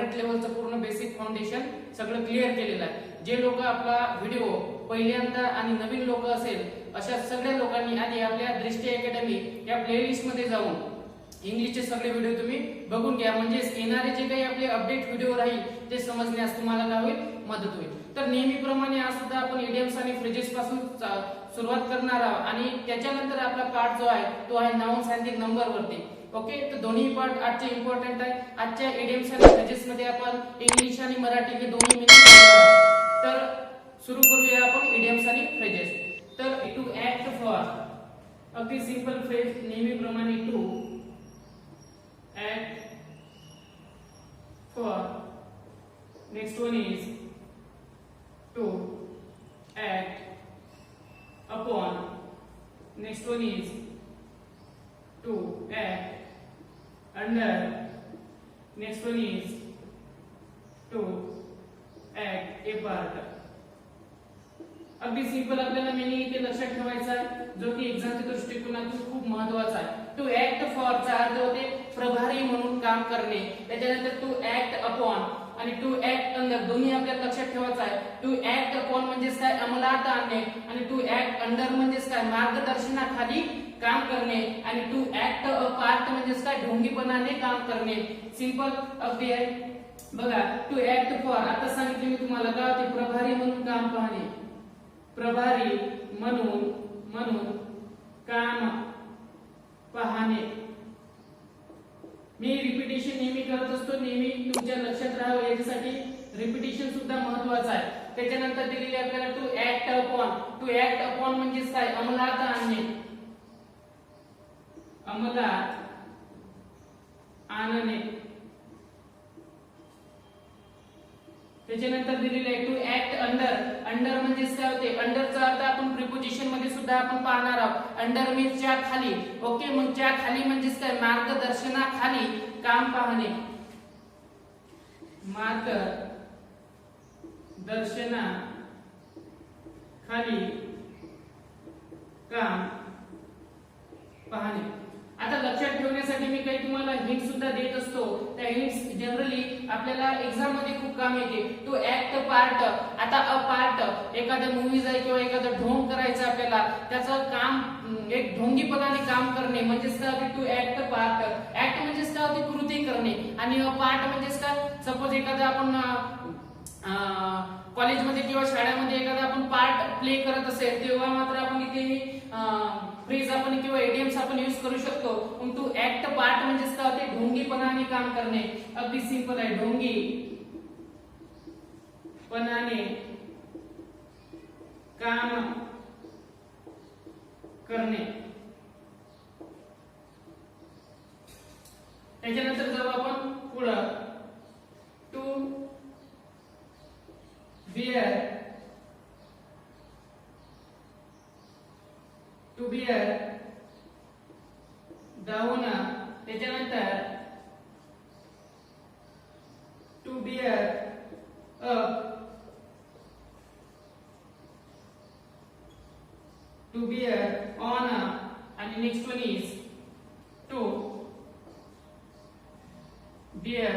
Moderate लेवलचं पूर्ण basic foundation सगळं clear केलेलं आहे. जे लोक आपला व्हिडिओ पहिल्यांदा आणि नवीन लोक असेल अशा सगळ्या लोकांनी आधी आपल्या दृष्टी अकॅडमी या प्लेलिस्ट मध्ये जाऊन इंग्लिशचे सगळे व्हिडिओ तुम्ही बघून घ्या. म्हणजे येणारे जे काही आपले अपडेट व्हिडिओ राहील ते समजण्यास तुम्हाला काय होईल, मदत होईल. तर नेहमीप्रमाणे आज सुद्धा आपण इडियम्स आणि फ्रेजेस पासून सुरुवात करणार आहोत आणि त्याच्यानंतर आपला पार्ट जो आहे तो आहे नाउन्स अँड द नंबर वरती. ओके, तर दोन्ही पार्ट आजचे इम्पॉर्टंट आहे. आजच्या इडियम्स आणि फ्रेजेस मध्ये आपण इंग्लिश आणि मराठी हे दोन्ही मिनिंग करणार आहोत. तर सुरू करूया आपण इडियम्स आणि फ्रेजेस. तर टू ऍक्ट फॉर, अगदी सिंपल फ्रेज नेहमीप्रमाणे to act for. Next one is to act upon. Next one is to act under. Next one is to act a part. अगदी सिंपल आपल्याला मिनिंग इथे लक्षात ठेवायचा आहे, जो की एक्झामच्या दृष्टिकोनातून खूप महत्त्वाचा आहे. टू ऍक्ट फॉर चा अर्थ होते प्रभारी म्हणून काम करणे. त्याच्यानंतर टू ऍक्ट अपॉन आणि टू ऍक्ट अंडर दोन्ही आपल्याला लक्षात ठेवायचं आहे. टू ऍक्ट अपॉन म्हणजे काय, अंमलात आणणे, आणि टू ऍक्ट अंडर म्हणजे काय, मार्गदर्शनाखाली काम करणे, आणि टू ऍक्ट अ पार्ट म्हणजे काय, ढोंगीपणाने काम करणे. सिंपल अगदी आहे. बघा, टू ऍक्ट फॉर आता सांगितले मी तुम्हाला का ते प्रभारी म्हणून काम पाहणे, प्रभारी म्हणून काम पाहणे. मी रिपिटेशन नेहमी करत असतो, नेहमी तुमच्या लक्षात राहावं याच्यासाठी रिपिटेशन सुद्धा महत्त्वाचं आहे. त्याच्यानंतर दिलेली आपल्याला to act upon. To act upon म्हणजे काय, अंमलात आणणे, अंमलात आणणे. त्याच्यानंतर दिलेले आहे टू ऍक्ट अंडर. अंडर म्हणजे काय होते, अंडरचा अर्थ आपण प्रिपोजिशन मध्ये सुद्धा आपण पाहणार आहोत. अंडर मीन्स च्या खाली. ओके, मग च्या खाली म्हणजे काय, मार्गदर्शनाखाली काम पाहणे, मार्गदर्शनाखाली काम पाहणे. आता लक्षात ठेवण्यासाठी मी काही तुम्हाला हिंट सुद्धा देत असतो. त्या हिंट्स जनरली आपल्याला एक्झाम मध्ये खूप काम येते. टू ऍक्ट पार्ट, आता अ पार्ट एखाद्या मूवीज आहे किंवा एखादं ढोंग करायचं आपल्याला, त्याचं काम एक ढोंगीपणाने काम करणे म्हणजे काय, टू ऍक्ट पार्ट. ऍक्ट म्हणजे काय होते, कृती करणे, आणि अ पार्ट म्हणजे काय, सपोज एखादा आपण कॉलेजमध्ये किंवा शाळेमध्ये एखादा आपण पार्ट प्ले करत असेल तेव्हा मात्र आपण इथे फ्रेज आपण किंवा इडियम्स आपण यूज करू शकतो. टू ऍक्ट पार्ट म्हणजे काय होते, ढोंगीपणाने काम करणे. अगदी सिंपल आहे, ढोंगीपणाने काम करणे. त्याच्यानंतर जाऊ आपण पुढं, to bear, to bear down. त्याच्यानंतर to bear up, to bear on, and next one is to bear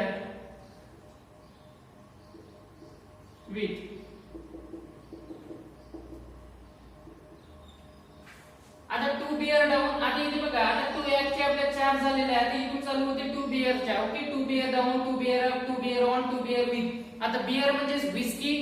with. आता टू बियर डाऊन, आधी इथे बघा, आता टू ऍक्ट चे आपले चार झालेले आहेत. इथून चालू होते टू बियर च्या. Okay, to bear down, to bear up, to bear on, to bear with. आता बियर म्हणजे विस्की,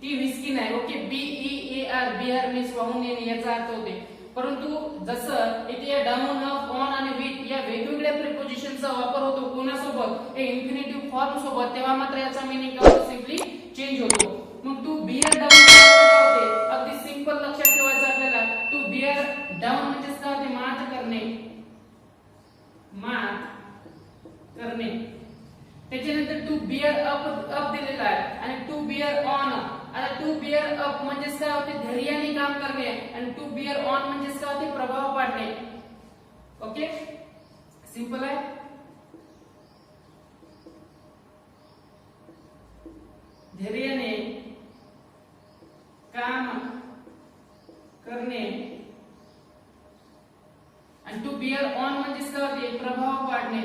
ती विस्की नाही. ओके, BEAR, बियर मीन्स वाहून येणे याचा अर्थ होते. परंतु जसं इथे डाऊन, अप, ऑन आणि विथ या वेगवेगळ्या प्रिपोजिशनचा वापर होतो कोणासोबत, हे इन्फिनिटिव्ह फॉर्म सोबत, तेव्हा मात्र याचा मीनिंग सिम्पली चेंज होतो. मग टू बियर डाऊन होते, अगदी सिंपल लक्षात ठेवायचं आपल्याला. टू बियर डाऊन म्हणजे काय होते, मात करणे, मात करणे. त्याच्यानंतर टू बियर अप दिलेला आहे, आणि टू बियर ऑन. आता टू बियर अप म्हणजे काय होते, धैर्याने काम करणे, आणि टू बियर ऑन म्हणजे काय होते, प्रभाव पाडणे. ओके, सिंपल आहे. धैर्याने काम करणे, आणि टू बियर ऑन म्हणजे काय होते, प्रभाव पाडणे.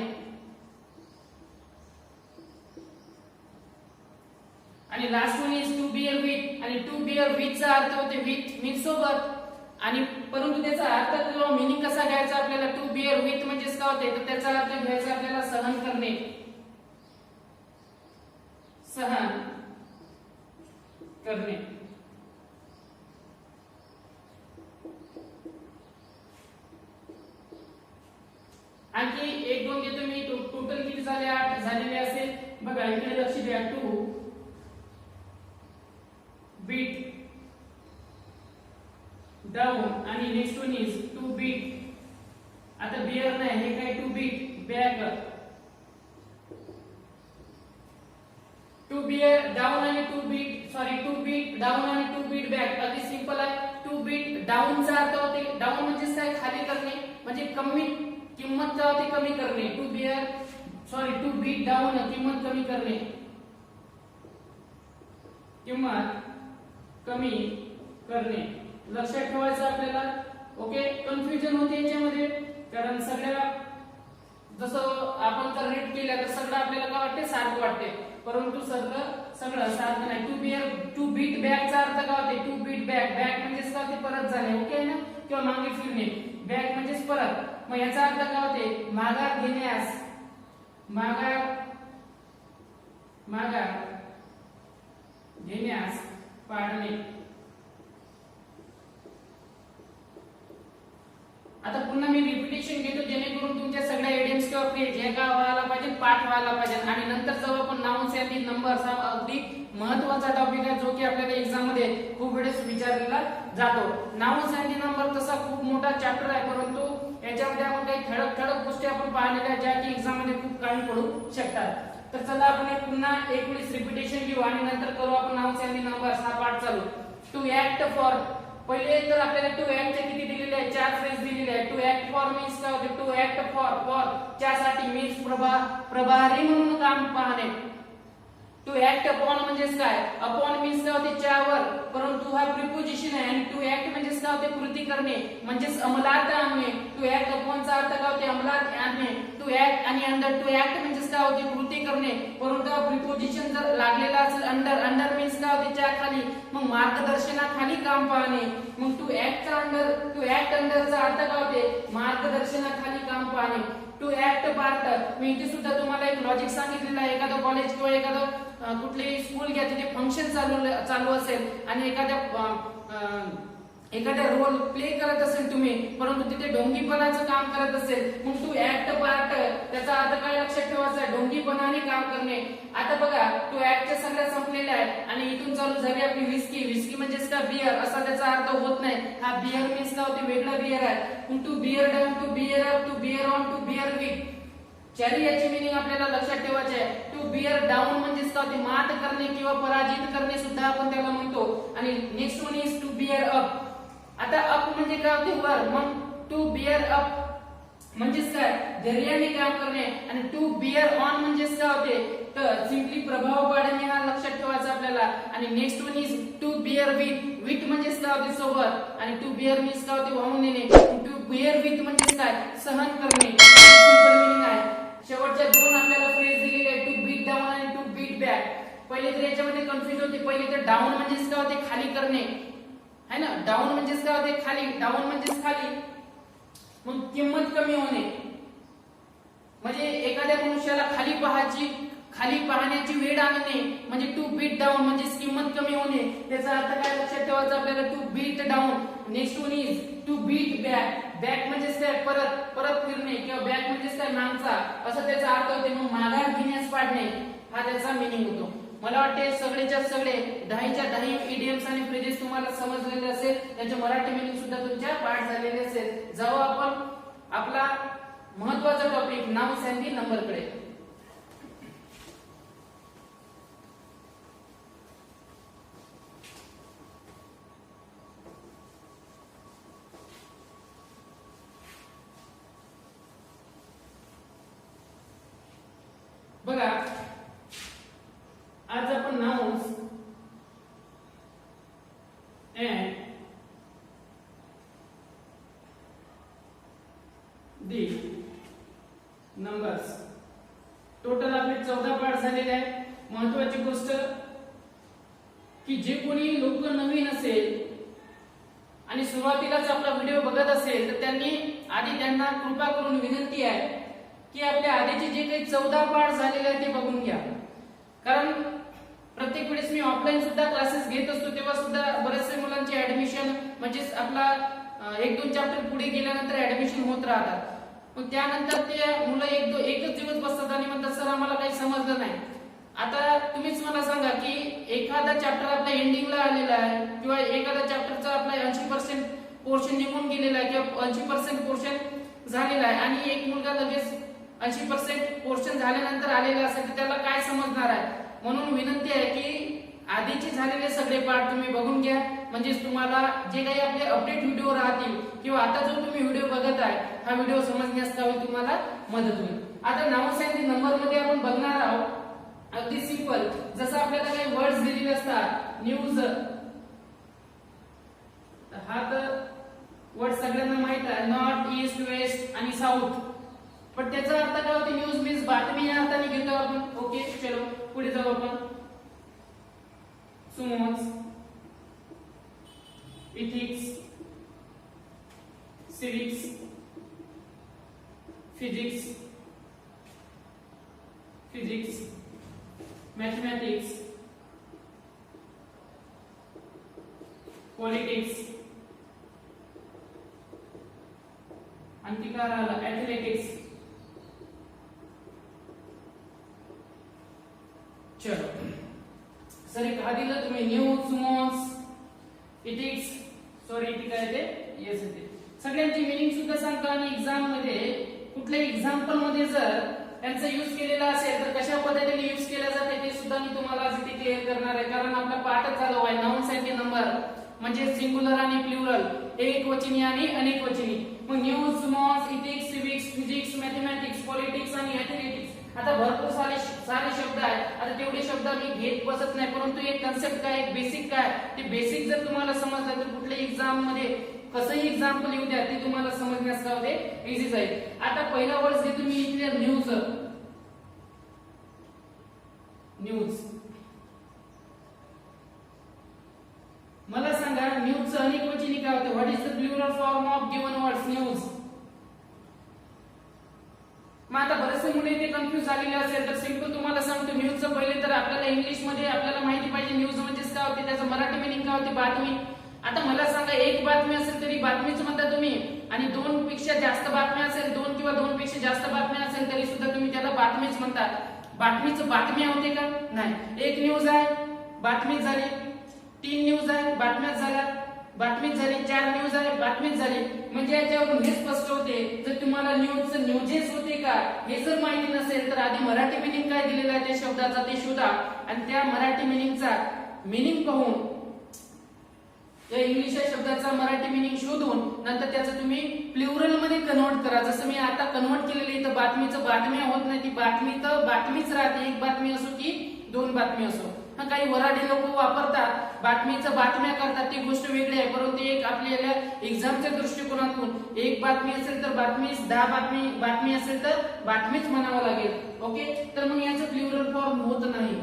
आणि last one is to bear with, आणि टू बिअर विथचा अर्थ होते विथ मीन्स सोबत, आणि परंतु त्याचा अर्थ किंवा मीनिंग कसा घ्यायचा आपल्याला, टू बिअर विथ म्हणजेच काय होते तर त्याचा अर्थ घ्यायचा आपल्याला सहन करणे, सहन करणे. आणखी एक दोन देतो मी, टोटल किती झाले 8 झालेले असेल बघा. इकडे लक्ष द्या. टू बीट डाऊन आणि next one is to beat, आता बिअर नाही हे काय, two beat back, two beer down आणि two beat two beat down आणि टू बीट बॅक. अगदी सिंपल आहे. टू बीट डाऊनचा अर्थ होते, डाऊन म्हणजे काय खाली करणे, म्हणजे कमी किंमत काय होते कमी करणे. टू बीट डाऊन किंमत कमी करणे, किंमत कमी करणे. लक्षात ठेवायचं आपल्याला. ओके, कन्फ्युजन होते याच्यामध्ये, कारण सगळ्या जसं आपण जर रीड केलं तर सगळं आपल्याला काय वाटते सारखं वाटते, परंतु सगळं सारखं नाही. टू बीट बॅकचा अर्थ काय होते, टू बीट बॅक, बॅक म्हणजेच काय होते परत जाणे, ओके ना, किंवा मागे फिरणे. बॅक म्हणजेच परत. मग याचा अर्थ काय होते माघार घेण्यास, माघार घेण्यास पाडणे. आता पुन्हा मी रिपिटेशन घेतो जेणेकरून तुमच्या सगळ्या एडियम्स किंवा फ्रेज हे काय व्हायला पाहिजे, पाठ व्हायला पाहिजे. आणि नंतर जेव्हा आपण नाउन्स आणि नंबर्स हा अगदी महत्त्वाचा टॉपिक आहे जो की आपल्याला एक्झाम मध्ये खूप वेळेस विचारलेला जातो. नाउन्स आणि नंबर तसा खूप मोठा चॅप्टर आहे, परंतु याच्यामध्ये आपण काही ठळक गोष्टी आपण पाहिलेल्या ज्या की एक्झाम मध्ये खूप काही पडू शकतात. तर चला आपण पुन्हा एक वेळेस रिपिटेशन घेऊ आणि नंतर करू आपण नाउन्स आणि नंबर्स हा पाठ चालू. टू ऍक्ट फॉर, पहिले तर आपल्याला टू ऍक्ट चे किती दिलेले आहे, 4 फ्रेज दिलेले आहे. टू ऍक्ट फॉर मीन्स काय होते, टू ऍक्ट फॉर त्यासाठी मीन्स प्रभारी म्हणून काम पाहणे. टू ऍक्ट अपॉन म्हणजेच काय, अपॉन मीन्स काय होते च्यावर, परंतु हा प्रिपोजिशन आहे. आणि टू ऍक्ट म्हणजेच काय होते कृती करणे, म्हणजेच अंमलात आणणे. टू ऍक्ट अपॉनचा अर्थ काय होते अंमलात आणणे. टू ऍक्ट आणि अंडर, टू ऍक्ट म्हणजेच काय होते कृती करणे, परंतु प्रिपोजिशन जर लागलेला असेल अंडर मीन्स काय होते च्या खाली, मग मार्गदर्शनाखाली काम पाहणे. मग टू ऍक्टचा अंडरचा अर्थ काय होते मार्गदर्शनाखाली काम पाहणे. टू ऍक्ट पार्ट, मी इथे सुद्धा तुम्हाला एक लॉजिक सांगितलेलं आहे. एखादं कॉलेज किंवा एखादं कुठलीही स्कूल घ्या, तिथे फंक्शन चालू असेल आणि एखाद्या रोल प्ले करत असेल तुम्ही, परंतु तिथे ढोंगीपणाचं काम करत असेल, मग टू ऍक्ट पार्ट त्याचा अर्थ काय लक्षात ठेवायचा आहे, ढोंगीपणाने काम करणे. आता बघा टू ऍक्टच्या सगळ्या संपलेल्या आहेत आणि इथून चालू झाली आपली विस्की म्हणजेच का बियर असा त्याचा अर्थ होत नाही. हा बियर मीन्स काय होते वेगळा बियर आहे. To bear down, to bear up, to bear on, to bear with, चारी याची मिनिंग आपल्याला लक्षात ठेवायची आहे. टू बियर डाऊन म्हणजेच काय होते मात करणे किंवा पराजित करणे सुद्धा आपण त्याला म्हणतो. आणि next one is to bear up. आता अप म्हणजे काय होते वर, मग टू बियर अप म्हणजेच काय धैर्याने काम करणे. आणि टू बियर ऑन म्हणजेच काय होते तर सिंपली प्रभाव पाडणे, हा लक्षात ठेवायचा आपल्याला. आणि next one is to bear with म्हणजेच काय होते सोबत, आणि टू बियर मीन्स काय होते वाहून नेणे. टू बियर विथ म्हणजेच काय सहन करणे, सिंपल मीनिंग आहे. शेवटच्या दोन आपल्याला फ्रेज दिलेले आहेत, टू बीट डाऊन आणि टू बीट बॅक. पहिले तर याच्यामध्ये कन्फ्युज होते. पहिले तर डाऊन म्हणजेच काय होते खाली करणे है ना, डाऊन म्हणजेच काय होते खाली, डाऊन म्हणजेच खाली, मग किंमत कमी होणे, म्हणजे एखाद्या मनुष्याला खाली पाहण्याची वेळ आणणे, म्हणजे टू बीट डाऊन म्हणजेच किंमत कमी होणे. त्याचा अर्थ काय लक्षात ठेवायचा आपल्याला, to beat down. Next one is to beat back म्हणजेच काय परत फिरणे, किंवा बॅक म्हणजेच काय मागचा असं त्याचा अर्थ होते. मग माघार घेण्यास पाडणे हा त्याचा मिनिंग होतो. मला वाटते सगळेच्या सगळे 10च्या 10 इडियम्स आणि फ्रेजेस तुम्हाला समजलेले असेल, त्यांचे मराठी मिनिंग सुद्धा तुमच्या पाठ झालेले असेल. जाऊ आपण आपला महत्त्वाचा टॉपिक नाउन्स आणि नंबर कडे. बघा आज आपण nouns and the numbers total आपले 14 पाठ झालेले आहेत. महत्त्वाची गोष्ट की जे कोणी लोक नवीन असेल आणि सुरुवातीलाच आपला व्हिडिओ बघत असेल तर त्यांना कृपा करून विनंती आहे की आपल्या आधीचे जे काही 14 पाठ झालेले आहेत ते बघून घ्या. कारण प्रत्येक वेळेस मी ऑफलाईन सुद्धा क्लासेस घेत असतो तेव्हा सुद्धा बरेचसे मुलांची ऍडमिशन म्हणजेच आपला 1-2 चॅप्टर पुढे गेल्यानंतर ऍडमिशन होत राहतात. मग त्यानंतर ते मुलं एकच दिवस बसतात आणि म्हणतात सर आम्हाला काही समजलं नाही. आता तुम्हीच मला सांगा की एखादा चॅप्टर आपल्या एंडिंगला आलेला आहे किंवा एखादा चॅप्टरचा आपला 80% पोर्शन निघून गेलेला आहे किंवा 80% पोर्शन झालेला आहे आणि एक मुलगा लगेच 80% पोर्शन झाल्यानंतर आलेला असेल तर त्याला काय समजणार आहे. म्हणून विनंती आहे की आधीचे झालेले सगळे पार्ट तुम्ही बघून घ्या म्हणजे तुम्हाला जे काही आपले अपडेट व्हिडिओ राहतील किंवा आता जो तुम्ही व्हिडिओ बघत आहे हा व्हिडिओ समजण्यास तुम्हाला मदत होईल. आता नाउन्स अँड नंबर मध्ये आपण बघणार आहोत अगदी सिंपल जसं आपल्याला काही वर्ड्स दिलेले असतात न्यूज हा तर वर्ड सगळ्यांना माहित आहे नॉर्थ ईस्ट वेस्ट आणि साऊथ पण त्याचा अर्थ काय होतो न्यूज मीन्स बातमी या अर्थाने घेतो आपण. ओके चलो पुढे जाऊ आपण. Summons ethics civics physics mathematics politics आणखी काय राहिलं athletics. चलो सर एक हा दिलं तुम्ही न्यूज सुमोन्स इथिक्स सॉरी इथे काय ते येस येते सगळ्यांची मीनिंग सुद्धा सांगतो आणि एक्झाम मध्ये कुठल्याही एक्झाम्पल मध्ये जर त्यांचा यूज केलेला असेल तर कशा पद्धतीने यूज केला जाते ते सुद्धा मी तुम्हाला आज इथे क्लिअर करणार आहे. कारण आपला पाठच झाला आहे नाउन्स अँड नंबर म्हणजे सिंग्युलर आणि प्लुरल एकवचनी आणि अनेकवचनी. मग news summons ethics civics physics mathematics politics आणि एथलेटिक्स आता भरपूर सारे शब्द आहेत. आता तेवढे शब्द मी घेत बसत नाही परंतु एक कन्सेप्ट काय एक बेसिक काय ते बेसिक जर तुम्हाला समजलं तर कुठल्याही एक्झाम मध्ये कसंही एक्झाम्पल येऊ द्या ते तुम्हाला समजण्यास काय होते इझी जाईल. आता पहिला वर्ड घेतो मी इथे न्यूज. मला सांगा न्यूजचं अनेकवचनी काय होते what is the plural form of given words news. मग आता बरेचसे मुले ते कन्फ्युज झालेले असेल तर सिंपल तुम्हाला सांगतो न्यूजचं पहिले तर आपल्याला इंग्लिश मध्ये आपल्याला माहिती पाहिजे न्यूज म्हणजे काय होते त्याचं मराठी मीनिंग काय होते बातमी. आता मला सांगा एक बातमी असेल तरी बातमीच म्हणता तुम्ही आणि 2 पेक्षा जास्त बातम्या असेल 2 किंवा 2 पेक्षा जास्त बातम्या असेल तरी सुद्धा तुम्ही त्याला बातमीच म्हणता. बातमीच बातमी होते का नाही. एक न्यूज आहे बातमीच झाली 3 न्यूज आहे बातम्याच झाल्या बातमीच झाली 4 न्यूज आहे बातमीच झाली. म्हणजे याच्यावरून हे स्पष्ट होते जर तुम्हाला न्यूजचं न्यूजेस होते का हे जर माहिती नसेल तर आधी मराठी मीनिंग काय दिलेला आहे त्या शब्दाचा ते शोधा आणि त्या मराठी मीनिंगचा मीनिंग पाहून या इंग्लिश या शब्दाचा मराठी मीनिंग शोधून नंतर त्याचं तुम्ही प्लुरल मध्ये कन्वर्ट करा. जसं मी आता कन्वर्ट केलेलं इथं बातमीचं बातम्या होत नाही ती बातमी तर बातमीच राहते एक बातमी असो की 2 बातमी असो. काही वराडी लोक वापरतात बातमीचं बातम्या करतात ती गोष्ट वेगळी आहे परंतु एक आपल्याला एक्झामच्या दृष्टिकोनातून एक बातमी असेल तर बातमीच 10 बातमी असेल तर बातमीच म्हणावं लागेल. ओके तर मग याचं प्लुरल फॉर्म होत नाही.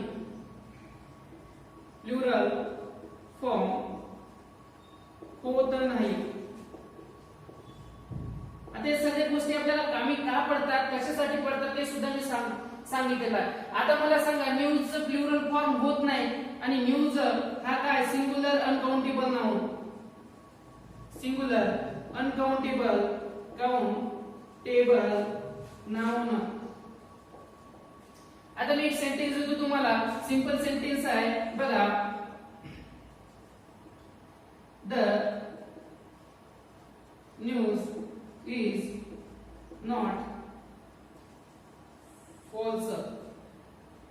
प्लुरल फॉर्म होत नाही. आता हे सगळ्या गोष्टी आपल्याला कामी का पडतात कशासाठी पडतात ते सुद्धा मी सांगितलेलं आहे. आता मला सांगा न्यूजचं प्लुरल फॉर्म होत नाही आणि न्यूज हा काय singular uncountable noun singular uncountable countable noun. आता मी एक सेंटेन्स देतो तुम्हाला सिंपल सेंटेन्स आहे बघा. The news is not false.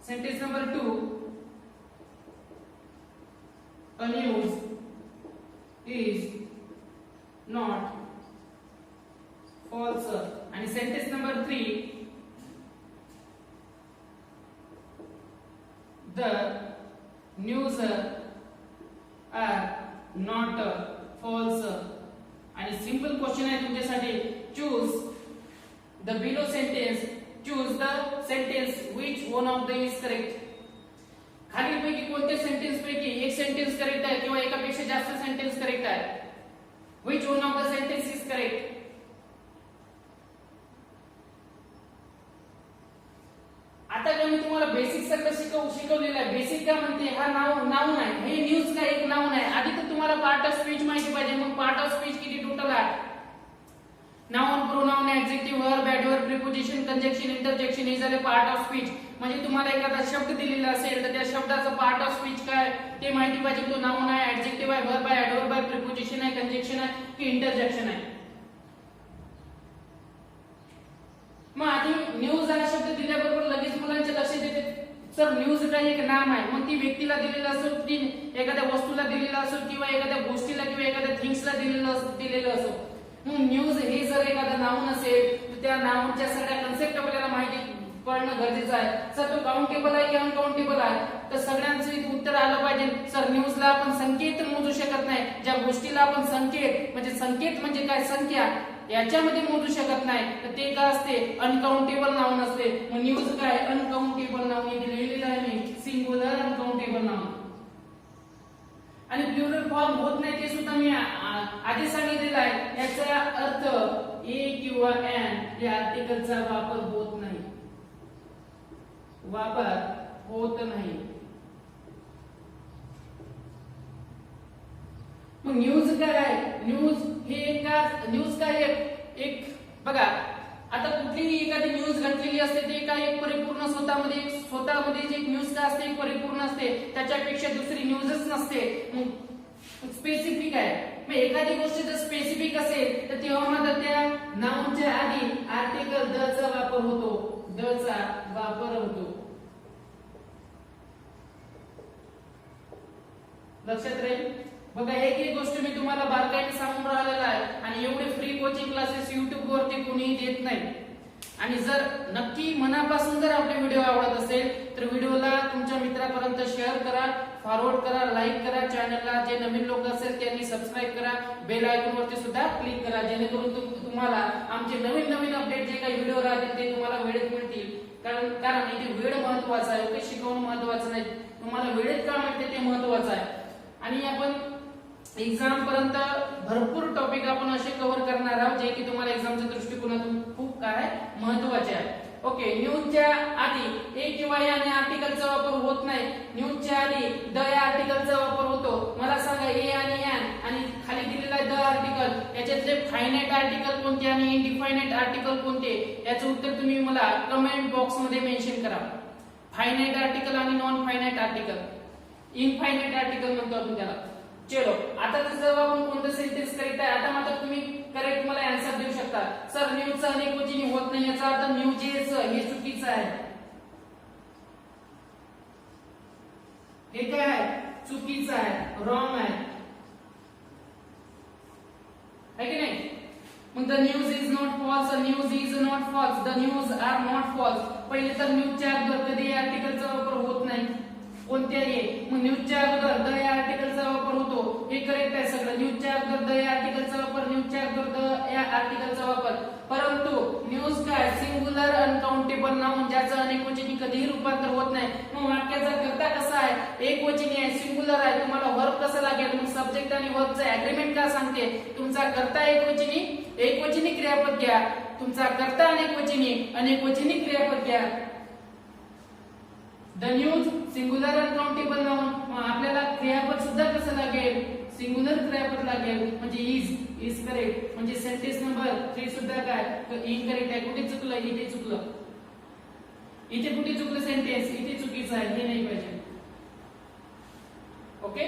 Sentence number 2. A news is not false. And sentence number 3. The news are not false. आणि simple question आहे तुमच्यासाठी choose the below sentence choose the sentence which one of them is correct. खालीलपैकी कोणत्या sentence पैकी एक sentence sentence correct आहे किंवा एकापेक्षा जास्त सेंटेन्स करेक्ट आहे? Which one of the sentence is correct? आता काय मी तुम्हाला बेसिक सगळं शिकवलेलं आहे. बेसिक काय म्हणते, हा नाउन आहे, हे न्यूज का एक नाउन आहे. आधी तर तुम्हाला पार्ट ऑफ स्पीच माहिती पाहिजे. मग पार्ट ऑफ स्पीच किती टोटल आहे? Noun, pronoun, adjective, verb, adverb, preposition, conjunction, interjection हे झाले पार्ट ऑफ स्पीच. म्हणजे तुम्हाला एखादा शब्द दिलेला असेल तर त्या शब्दाचा पार्ट ऑफ स्पीच काय ते माहिती पाहिजे. तो नाउन आहे, ऍडजेक्टिव्ह आहे, वर्ब आहे, ऍडवर्ब आहे, प्रिपोजिशन आहे, कंजक्शन आहे की इंटरजेक्शन आहे. मग आधी न्यूज हा शब्द दिल्याबरोबर लगेच मुलांच्या लक्षात येते सर न्यूज काय एक नाम आहे. मग ती व्यक्तीला दिलेलं असो, ती एखाद्या वस्तूला दिलेलं असो किंवा एखाद्या गोष्टीला किंवा एखाद्या थिंग्सला दिलेलं असो. मग न्यूज हे जर एखादा नाउन असेल तर त्या नाउनच्या सगळ्या कन्सेप्ट आपल्याला माहिती पडणं गरजेचं आहे. सर तो काउंटेबल आहे की अनकाउंटेबल आहे, तर सगळ्यांचं उत्तर आलं पाहिजे. सर न्यूजला आपण संकेत मोजू शकत नाही. ज्या गोष्टीला आपण संकेत म्हणजे काय, संख्या याच्यामध्ये मोजू शकत नाही तर ते काय असते, अनकाउंटेबल नाउन असते. मग न्यूज काय, अनकाउंटेबल नाउन. इथे लिहिलेलं आहे मी, सिंग्युलर अनकाउंटेबल नाउन. आणि प्लुरल फॉर्म होत नाही ते सुद्धा मी आधी सांगितलेलं आहे. याचा अर्थ ए किंवा एन या आर्टिकलचा वापर होत नाही. मग न्यूज काय आहे? न्यूज काय एक बघा, आता कुठलीही एखादी न्यूज घडलेली असते ते काय एक परिपूर्ण स्वतःमध्ये जे न्यूज काय असते एक परिपूर्ण असते. त्याच्यापेक्षा दुसरी न्यूजच नसते. मग स्पेसिफिक आहे. मग एखादी गोष्ट जर स्पेसिफिक असेल तर तेव्हा मात्र त्या नाउनच्या आधी आर्टिकल द चा वापर होतो. लक्षात राहील. बघा एक गोष्ट मी तुम्हाला बारकाईने सांगून राहिलेला आहे. आणि एवढे फ्री कोचिंग क्लासेस YouTube वरती कोणीही देत नाही. आणि जर नक्की मनापासून जर आपले व्हिडिओ आवडत असेल तर व्हिडिओला तुमच्या मित्रापर्यंत शेअर करा, फॉरवर्ड करा, लाईक करा. चॅनलला जे नवीन लोक असेल त्यांनी सबस्क्राईब करा, बेल आयकॉन वरती सुद्धा क्लिक करा, जेणेकरून तुम्हाला आमचे नवीन अपडेट जे काही व्हिडिओ राहतील ते तुम्हाला वेळेत मिळतील. कारण इथे वेळ महत्वाचा आहे, ते शिकवणं महत्वाचं नाही. तुम्हाला वेळेत का मिळते ते महत्वाचं आहे. आणि आपण एक्झाम पर्यंत भरपूर टॉपिक आपण असे कव्हर करणार आहोत जे की तुम्हाला एक्झामच्या दृष्टिकोनातून खूप काय महत्वाचे आहे. ओके, न्यूजच्या आधी ए किंवा या आर्टिकलचा वापर होत नाही. न्यूजच्या आधी द या आर्टिकलचा वापर होतो. मला सांगा ए आणि एन आणि खाली दिलेला आहे द आर्टिकल, याच्यातले फायनाइट आर्टिकल कोणते आणि इनडिफायनाइट आर्टिकल कोणते याचं उत्तर तुम्ही मला कमेंट बॉक्स मध्ये मेन्शन करा. फायनाइट आर्टिकल आणि non finite article, infinite article म्हणतो आपण त्याला. चलो, आता जर आपण कोणतं सेंटेन्स करेक्ट आहे, आता मात्र तुम्ही करेक्ट मला आन्सर देऊ शकता. सर न्यूजचा अनेकवचनी होत नाही, याचा अर्थ न्यूजेस हे चुकीचं आहे. हे काय आहे, चुकीचं आहे, रॉंग आहे की नाही. मग the news is not false, news is not false, the news are not false. पहिले तर न्यूजच्या अगोदर कधी आर्टिकलचा वापर होत नाही कोणत्याही. मग न्यूजच्या अगोदर द या आर्टिकलचा वापर होतो, हे करेक्ट आहे सगळं. न्यूजच्या अगोदर द या आर्टिकलचा वापर, न्यूजच्या अगोदर द या आर्टिकलचा वापर. परंतु न्यूज काय, सिंग्युलर अनकाउंटेबल नाउन, ज्याचं अनेकवचनी कधीही रूपांतर होत नाही. मग वाक्याचा कर्ता कसा आहे, एकवचनी आहे, सिंग्युलर आहे. तुम्हाला वर्ब कसं लागेल, मग सब्जेक्ट आणि वर्बचं अग्रीमेंट का सांगते. तुमचा कर्ता एकवचनी क्रियापद घ्या, तुमचा कर्ता अनेकवचनी क्रियापद घ्या. The news singular uncountable noun, आपल्याला क्रियापद सुद्धा कसं लागेल, सिंग्युलर क्रियापद लागेल. म्हणजे इज करेक्ट. म्हणजे सेंटेन्स नंबर 3 सुद्धा काय इनकरेक्ट आहे. कुठे चुकलं, इथे चुकलं. इथे कुठे चुकलं सेंटेन्स, इथे चुकीचं आहे, हे नाही पाहिजे. ओके,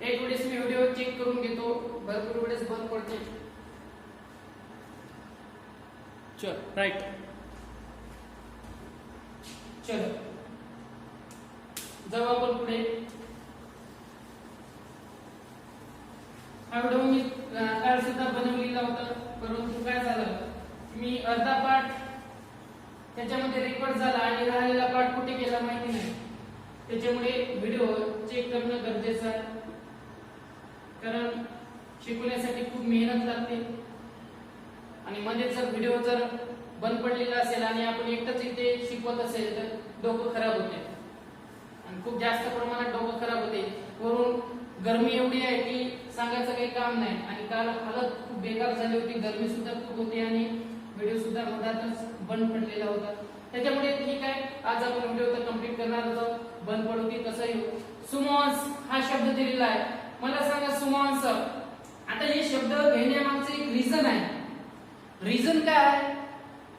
एक वेळेस मी व्हिडिओ चेक करून घेतो, भरपूर वेळेस बंद पडते. चल राईट, चलो जाऊ आपण पुढे. हा व्हिडिओ मी काल सुद्धा बनवलेला होता, परंतु काय झालं, मी अर्धा पार्ट त्याच्यामध्ये रेकॉर्ड झाला आणि राहिलेला पार्ट कुठे गेला माहिती नाही. त्याच्यामुळे व्हिडिओ चेक करणं गरजेचं आहे, कारण शिकवण्यासाठी खूप मेहनत लागते. आणि मध्ये जर व्हिडिओ जर बंद पडलेला असेल आणि आपण एकटंच इथे शिकवत असेल तर डोकं खराब होते आणि खूप जास्त प्रमाणात डोकं खराब होते. वरून गरमी एवढी आहे की सांगायचं काही काम नाही आणि काल हालत खूप बेकार झाली होती, गरमी सुद्धा खूप होती आणि व्हिडिओ सुद्धा मधातच बंद पडलेला होता. त्याच्यामुळे ठीक आहे, आज आपण व्हिडिओ तर कंप्लीट करणार आहोत, बंद पडू की कसंही. सुमॉन्स हा शब्द दिलेला आहे. मला सांगा सुमॉन्स, आता हे शब्द घेण्यामागचं एक रिझन आहे. रिझन काय आहे?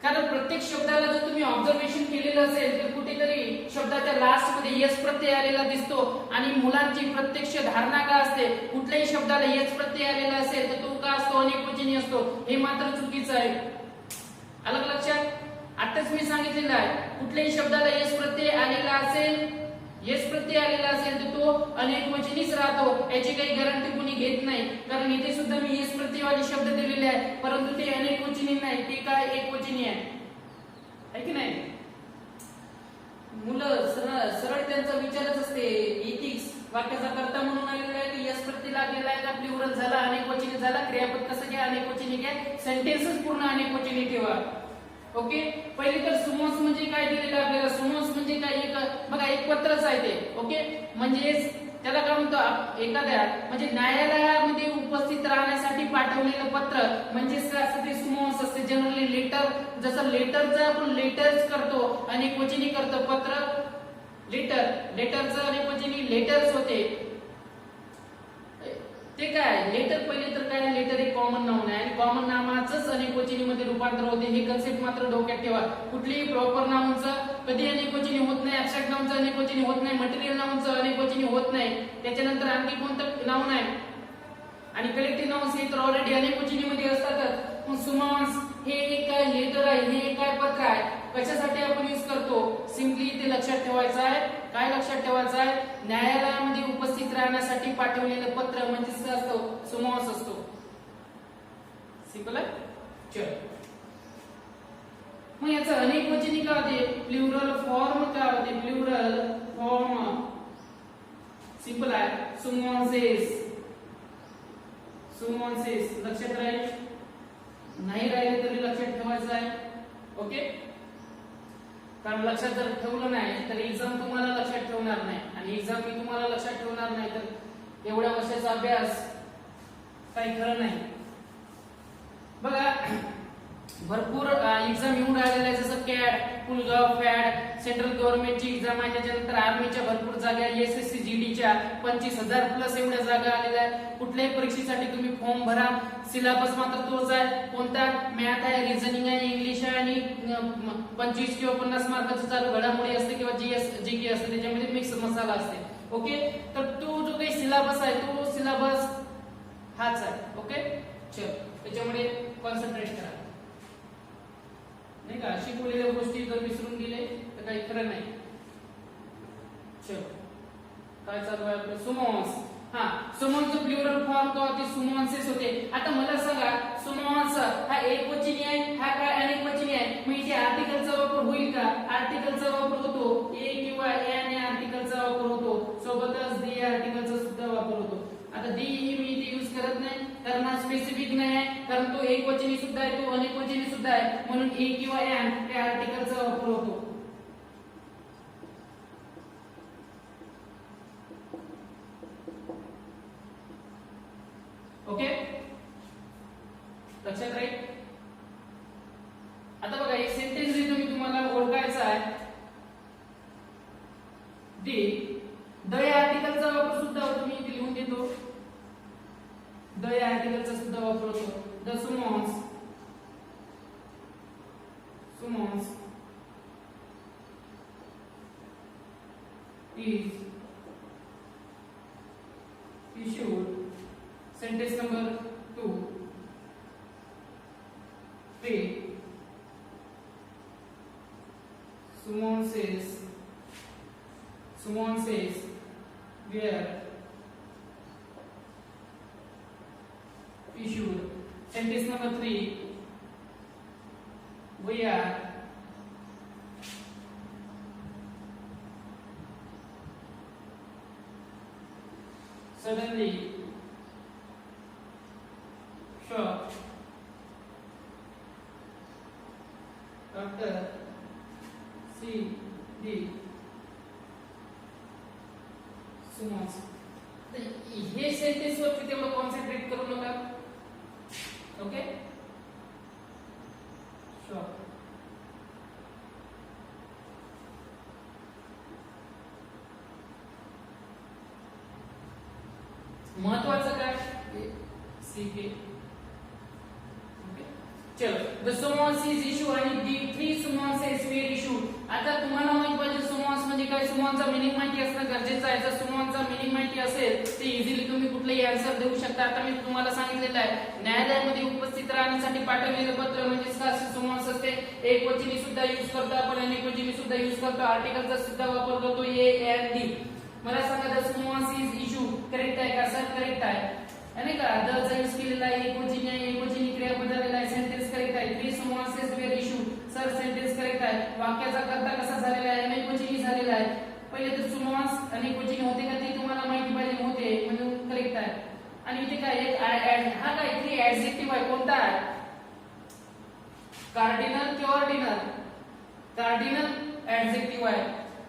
कारण प्रत्येक शब्दाला जर तुम्ही ऑब्झर्वेशन केलेलं असेल तर कुठेतरी शब्दाच्या लास्ट मध्ये यस प्रत्यय आलेला दिसतो आणि मुलांची प्रत्यक्ष धारणा काय असते, कुठल्याही शब्दाला यस प्रत्यय आलेला असेल तर तो का असतो, अनेकवचनी असतो. हे मात्र चुकीचं आहे. अलग लक्षात. आताच मी सांगितलेलं आहे, कुठल्याही शब्दाला यस प्रत्यय आलेला असेल, यस प्रत्यय आलेला असेल तर तो अनेकवचनीच राहतो. याची काही गॅरंटी कोणी घेत नाही. कारण इथे सुद्धा मी यस प्रत्ययवाले शब्द दिलेले आहे, परंतु ते अनेकवचनी नाही, ते काय एकवचनी आहे की नाही. मुलं सरळ त्यांचा विचारच असते. इथिक्स वाक्याचा कर्ता म्हणून आलेला आहे की यस प्रत्यय लागलेला आहे का, प्लुरल झाला, अनेकवचनी झाला, क्रियापद कसं घ्या, अनेकवचनी घ्या, सेंटेन्सच पूर्ण अनेकवचनी ठेवा. ओके. पहिले तर सुमॉन्स म्हणजे काय दिलेलं आपल्याला. सुमॉन्स म्हणजे काय, एक बघा एक पत्रच आहे ते. ओके. म्हणजे त्याला काय म्हणतो, एखाद्या म्हणजे न्यायालयामध्ये उपस्थित राहण्यासाठी पाठवलेलं पत्र म्हणजे काय असतं ते सुमॉन्स असते. जनरली लेटर, जसं लेटरचं आपण लेटर्स करतो, अनेकवचनी करतो. पत्र लेटर, लेटरचं अनेकवचनी लेटर्स होते. ते काय लेटर, पहिले तर काय लेटर एक कॉमन नाउन आहे आणि कॉमन नामाचंच अनेकवचनी मध्ये रूपांतर होते. हे कन्सेप्ट मात्र डोक्यात ठेवा. कुठलीही प्रॉपर नाउनचं कधी अनेकवचनी होत नाही, ऍब्स्ट्रॅक्ट नाउनचं अनेकवचनी होत नाही, मटेरियल नाउनचं अनेकवचनी होत नाही. त्याच्यानंतर आणखी कोणतं नाउन आहे आणि कलेक्टिव्ह नाउन्स हे तर ऑलरेडी अनेकवचनी मध्ये असतातच. मग सुमॉन्स हे एक काय लेटर आहे, हे एक काय पत्र आहे. कशासाठी आपण यूज करतो, सिंपली ते लक्षात ठेवायचं आहे. काय लक्षात ठेवायचं आहे, न्यायालयामध्ये उपस्थित राहण्यासाठी पाठवलेलं पत्र म्हणजे काय असतो, सुमॉन्स असतो. सिंपल आहे. चल मग याचं अनेकवचनी काय होते, प्लुरल फॉर्म काय होते, प्लुरल फॉर्म सिंपल आहे सुमॉन्सेस. सुमॉन्सेस लक्षात राहील, नाही राहिले तरी लक्षात ठेवायचं आहे. ओके. कारण लक्षात जर ठेवलं नाही तर एक्झाम तुम्हाला लक्षात ठेवणार नाही आणि एक्झाम मी तुम्हाला लक्षात ठेवणार नाही तर एवढ्या वर्षाचा अभ्यास काही खरं नाही. बघा भरपूर एक्झाम येऊन राहिलेल्या आहे, जसं कॅट, पुलगाव, फॅड, सेंट्रल गव्हर्नमेंटची एक्झाम आहे, त्याच्यानंतर आर्मीच्या भरपूर जागा, एसएससी जीडीच्या 25,000 प्लस एवढ्या जागा आलेल्या आहेत. कुठल्याही परीक्षेसाठी तुम्ही फॉर्म भरा, सिलेबस मात्र तोच आहे. कोणता, मॅथ आहे, रिझनिंग आहे, इंग्लिश आहे आणि 25 किंवा 50 मार्काचं चालू घडामोडी असते किंवा जीके असते, त्याच्यामध्ये मिक्स मसाला असते. ओके. तर तो जो काही सिलेबस आहे तो सिलेबस हाच आहे. ओके. चल त्याच्यामुळे कॉन्सन्ट्रेट करा, नाही का. शिकवलेल्या गोष्टी जर विसरून गेले तर काही खरं नाही. चल काय चालू आहे आपलं, सुमॉन्स. हा, सुमॉन्सचं प्लुरल फॉर्म काय होते, सुमॉन्सेस होते. आता मला सांगा सुमॉन्स हा एकवचनी आहे, हा काय अनेकवचनी आहे. मग इथे आर्टिकलचा वापर होईल का, आर्टिकलचा वापर होतो, ए किंवा एन या आर्टिकलचा वापर होतो, सोबतच दी आर्टिकलचा सुद्धा वापर होतो. आता दी ही मी इथे यूज करत नाही कारण हा स्पेसिफिक नाही आहे, कारण तो एकवचनी सुद्धा आहे, तो अनेकवचनी सुद्धा आहे, म्हणून ए किंवा एन या आर्टिकलचा वापर होतो. ओके. लक्षात राहील. आता बघा एक सेंटेन्स देतो मी तुम्हाला, ओळखायचा आहे. द या आर्टिकलचा वापर सुद्धा होतो, मी इथे लिहून देतो. द या आर्टिकलचा सुद्धा वापर होतो. The summons, summons is issued. Sentence number 2. Pay. Summonses were issued. Sentence number 3. We are suddenly shocked after seeing the summons. हे सेंटेन्स वरती तेवढं कॉन्सन्ट्रेट करू नका. Okay sure. महत्वाचं काय सीके. चलो द summons is issued आणि the three summonses were issued. आता तुम्हाला माहित पाहिजे summons म्हणजे काय, summons चा मीनिंग माहिती असणं गरजेचं आहे. जर summons चा मीनिंग माहिती असेल तर इझिली तुम्ही कुठलाही आन्सर देऊ शकता. आता मी तुम्हाला सांगितलेलं आहे न्यायालयामध्ये उपस्थित राहण्यासाठी पाठवलेलं पत्र म्हणजे summons असते. एकवचनी सुद्धा यूज करतो आपण, अनेकवचनी सुद्धा यूज करतो, आर्टिकलचा सुद्धा वापर करतो ए एंड डी. मला सांगा the summons is issued correct आहे का सर? करेक्ट आहे आणि का द चा यूज केलेला आहे, एकवचनी आहे, एकवचनी क्रिया बदललेला आहे, सेंटेन्स करेक्ट आहे. Three summonses were issued sir sentence correct आहे. वाक्याचा कर्ता कसा झालेला आहे? अनेकवचनी झालेला आहे. पहिले तर summons अनेकवचनी होते का ते तुम्हाला माहिती पाहिजे, होते म्हणून करेक्ट आहे. आणि इथे काय एक हा काय इथे ऍडजेक्टिव्ह आहे, कोणता आहे? कार्डिनल किंवा ऑर्डिनल? कार्डिनल ऍडजेक्टिव्ह आहे.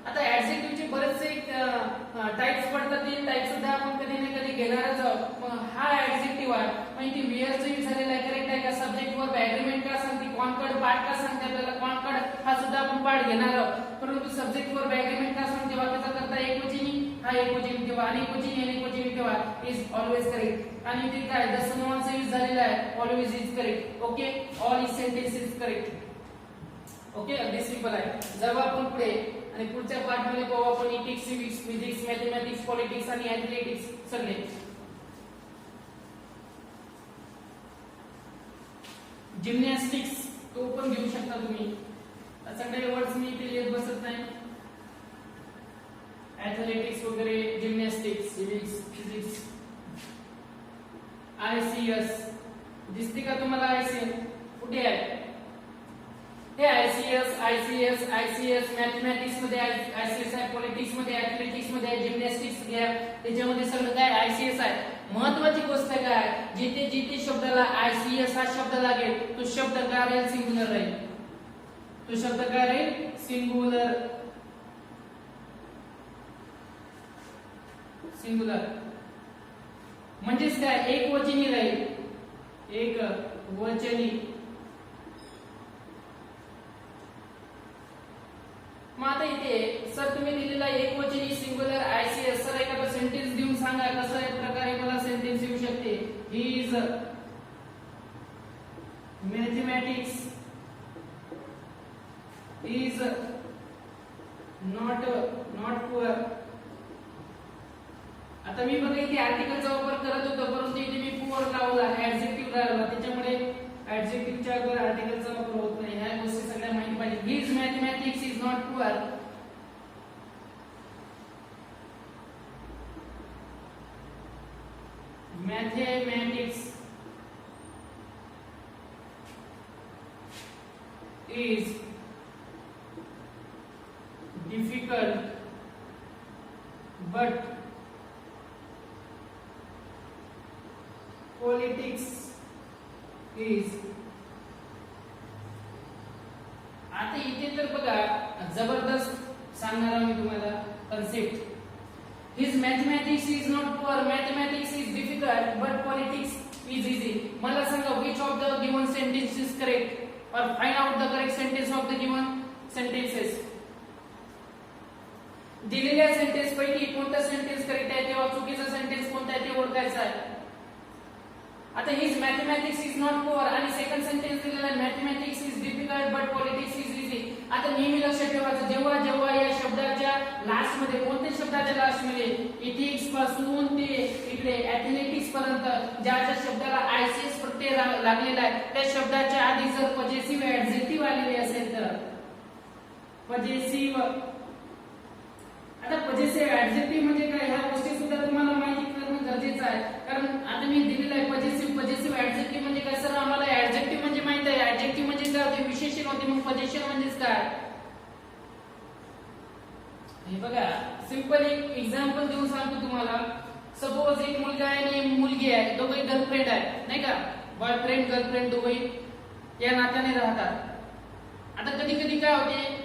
आता ऍडजेक्टिव्हचे बरेचसे टाइप्स पडतात, ते टाइप सुद्धा आपण कधी ना कधी घेणारच आहोत. हा ऍडजेक्टिव्ह आहे म्हणजे वेअर चा यूज झालेला आहे, करेक्ट आहे का? सब्जेक्ट वर्ब एग्रीमेंट का सांगते, कॉन्कर्ड पार्ट का सांगते आपल्याला, कॉन्कर्ड हा सुद्धा आपण पार्ट घेणार आहोत. परंतु सब्जेक्ट वर्ब एग्रीमेंट का सांगते, वाक्याचा कर्ता एकवचनी, हा एकवचनी ठेवा, अनेकवचनी ठेवा, इज ऑलवेज करेक्ट. आणि इथे काय द summons चा यूज झालेला आहे, always is correct. Okay all is sentence is correct. Okay अगदी सिंपल आहे. जर आपण पुढे आणि पुढच्या पार्ट मध्ये पाहू आपण ethics, civics, physics, mathematics, politics आणि ॲथलेटिक्स सगळे. जिम्नॅस्टिक्स तो पण घेऊ शकता तुम्ही. सगळे वर्ड्स मी इथे लिहित बसत नाही. ॲथलेटिक्स वगैरे, जिम्नॅस्टिक्स, सिविक्स, फिजिक्स, आयसीएस दिसते का तुम्हाला? आयसीएस कुठे आहे? हे आयसीएस मॅथेमॅटिक्स मध्ये आयसीएस आहे, पॉलिटिक्स मध्ये, ॲथलेटिक्स मध्ये, जिम्नॅस्टिक्स घ्या, त्याच्यामध्ये सगळं काय आयसीएस आहे. महत्वाची गोष्ट काय, जिथे जिथे शब्दाला आयसीएस हा शब्द लागेल तो शब्द काय राहील? सिंग्युलर राहील. तो शब्द काय राहील? सिंग्युलर. सिंग्युलर म्हणजेच काय? एकवचनी राहील, एकवचनी. मग आता इथे सर तुम्ही दिलेला एकवचनी सिंग्युलर आयसीएस, सर एखादा सेंटेन्स देऊन सांगा कसा प्रकारे मला सेंटेन्स येऊ शकते. He is mathematics is not poor. आता मी बघा इथे आर्टिकलचा वापर करत होतो, परंतु इथे मी पुअर लावला, ऍडजेक्टिव्ह लावला, त्याच्यामुळे ऍडजेक्टिव्हच्या अगोदर आर्टिकलचा वापर होत नाही. ह्या गोष्टी सगळ्या माहिती पाहिजे. His mathematics is not poor. Mathematics is difficult but politics is. आता इथे तर बघा जबरदस्त सांगणार मी तुम्हाला concept. His mathematics is not poor, mathematics is difficult but politics is easy. मला सांगा which of the given sentence is correct or find out the correct sentence of the given sentences. दिलेल्या सेंटेन्स पैकी कोणता sentence correct आहे किंवा चुकीचा sentence कोणता आहे ते ओळखायचं आहे. आता his mathematics is not poor आणि सेकंड सेंटेन्स दिलेला आहे mathematics is difficult but politics is easy. आता नेहमी लक्षात ठेवायचं जेव्हा जेव्हा या शब्दाच्या लास्ट मध्ये, कोणत्या शब्दाच्या लास्ट मध्ये, इथिक्स पासून ते इकडे ॲथलेटिक्स पर्यंत ज्या ज्या शब्दाला आयसीएस प्रत्यय लागलेला आहे त्या शब्दाच्या आधी जर पॉझेसिव्ह ऍडजेक्टिव्ह आलेले असेल तर पॉझेसिव्ह. आता पॉझेसिव्ह ऍडजेक्टिव्ह म्हणजे काय ह्या गोष्टी सुद्धा तुम्हाला माहिती करणं गरजेचं आहे. कारण आता मी दिलेलं आहे पॉझेसिव्ह ऍडजेक्टिव्ह म्हणजे काय. सर आम्हाला ऍडजेक्टिव्ह म्हणजे माहित आहे, ऍडजेक्टिव्ह म्हणजे काय होते? विशेषण होते. मग पॉझेशन म्हणजेच काय? हे बघा सिंपल एक एक्झाम्पल देऊन सांगतो तुम्हाला. सपोज एक मुलगा आहे आणि एक मुलगी आहे, दोघे गर्लफ्रेंड आहे नाही का, बॉयफ्रेंड गर्लफ्रेंड दोघे या नात्याने राहतात. आता कधी कधी काय होते,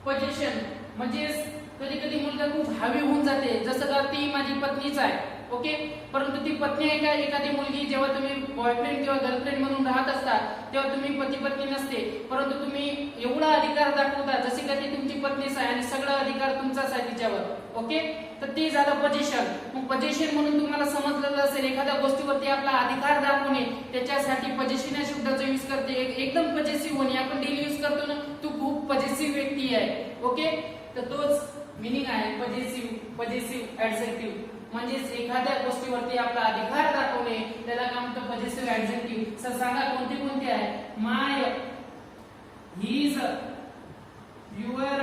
पोझिशन म्हणजे कधी कधी मुलगा खूप हवी होऊन जाते, जसं का ती माझी पत्नीच आहे, ओके, परंतु ती पत्नी आहे का एखादी मुलगी, जेव्हा तुम्ही बॉयफ्रेंड किंवा गर्लफ्रेंड म्हणून राहत असता तेव्हा तुम्ही पती पत्नी नसते, परंतु तुम्ही एवढा अधिकार दाखवता जसे का ती तुमची पत्नीच आहे आणि सगळा अधिकार तुमचाच आहे तिच्यावर, ओके. तर ते झालं पोझिशन. मग पोझिशन म्हणून तुम्हाला समजलेलं असेल एखाद्या गोष्टीवरती आपला अधिकार दाखवणे, त्याच्यासाठी पोझिशन या शब्दाचा यूज करते. एकदम पॉझेसिव्ह होणे आपण डेली यूज करतो ना, तू खूप पॉझेसिव्ह व्यक्ती आहे, ओके. तर तोच मिनिंग आहे पॉझेसिव्ह ऍडजेक्टिव्ह, म्हणजेच एखाद्या गोष्टीवरती आपला अधिकार दाखवणे त्याला काय म्हणतो पॉझेसिव्ह ऍडजेक्टिव्ह. सर सांगा कोणते कोणते आहे? माय, हिज, युअर,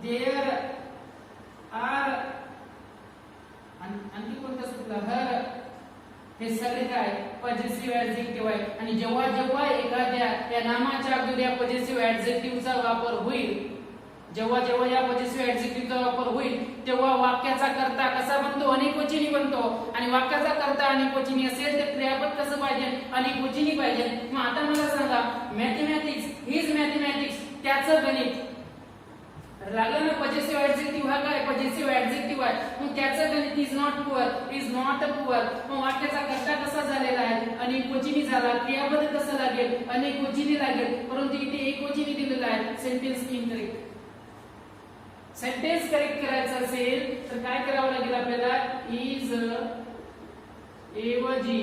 देअर, आर, आणखी कोणतं सुटलं? हर. हे सगळे काय पॉझेसिव्ह ऍडजेक्टिव्ह आहे. आणि जेव्हा जेव्हा एखाद्या या नामाच्या अगोदर या पॉझेसिव्ह ऍडजेक्टिव्हचा वापर होईल, जेव्हा जेव्हा या पॉझेसिव्ह ऍडजेक्टिव्हचा वापर होईल तेव्हा वाक्याचा कर्ता कसा बनतो? अनेकवचनी बनतो. आणि वाक्याचा कर्ता अनेकवचनी असेल तर क्रियापद कसं पाहिजे? अनेकवचनी पाहिजे. मग आता मला सांगा, मॅथमॅटिक्स, हिज मॅथमॅटिक्स, त्याचं गणित लागलं ना. पॉझेसिव्ह ऍडजेक्टिव्ह हा काय पॉझेसिव्ह ऍडजेक्टिव्ह आहे. मग त्याचं गणित is not poor, is not poor. मग वाक्याचा कर्ता कसा झालेला आहे? अनेकवचनी झाला. क्रियापद कसं लागेल? अनेकवचनी लागेल. परंतु इथे एकवचनी दिलेलं आहे. Sentence incorrect. सेंटेन्स करेक्ट करायचं असेल तर काय करावं लागेल आपल्याला? इज ऐवजी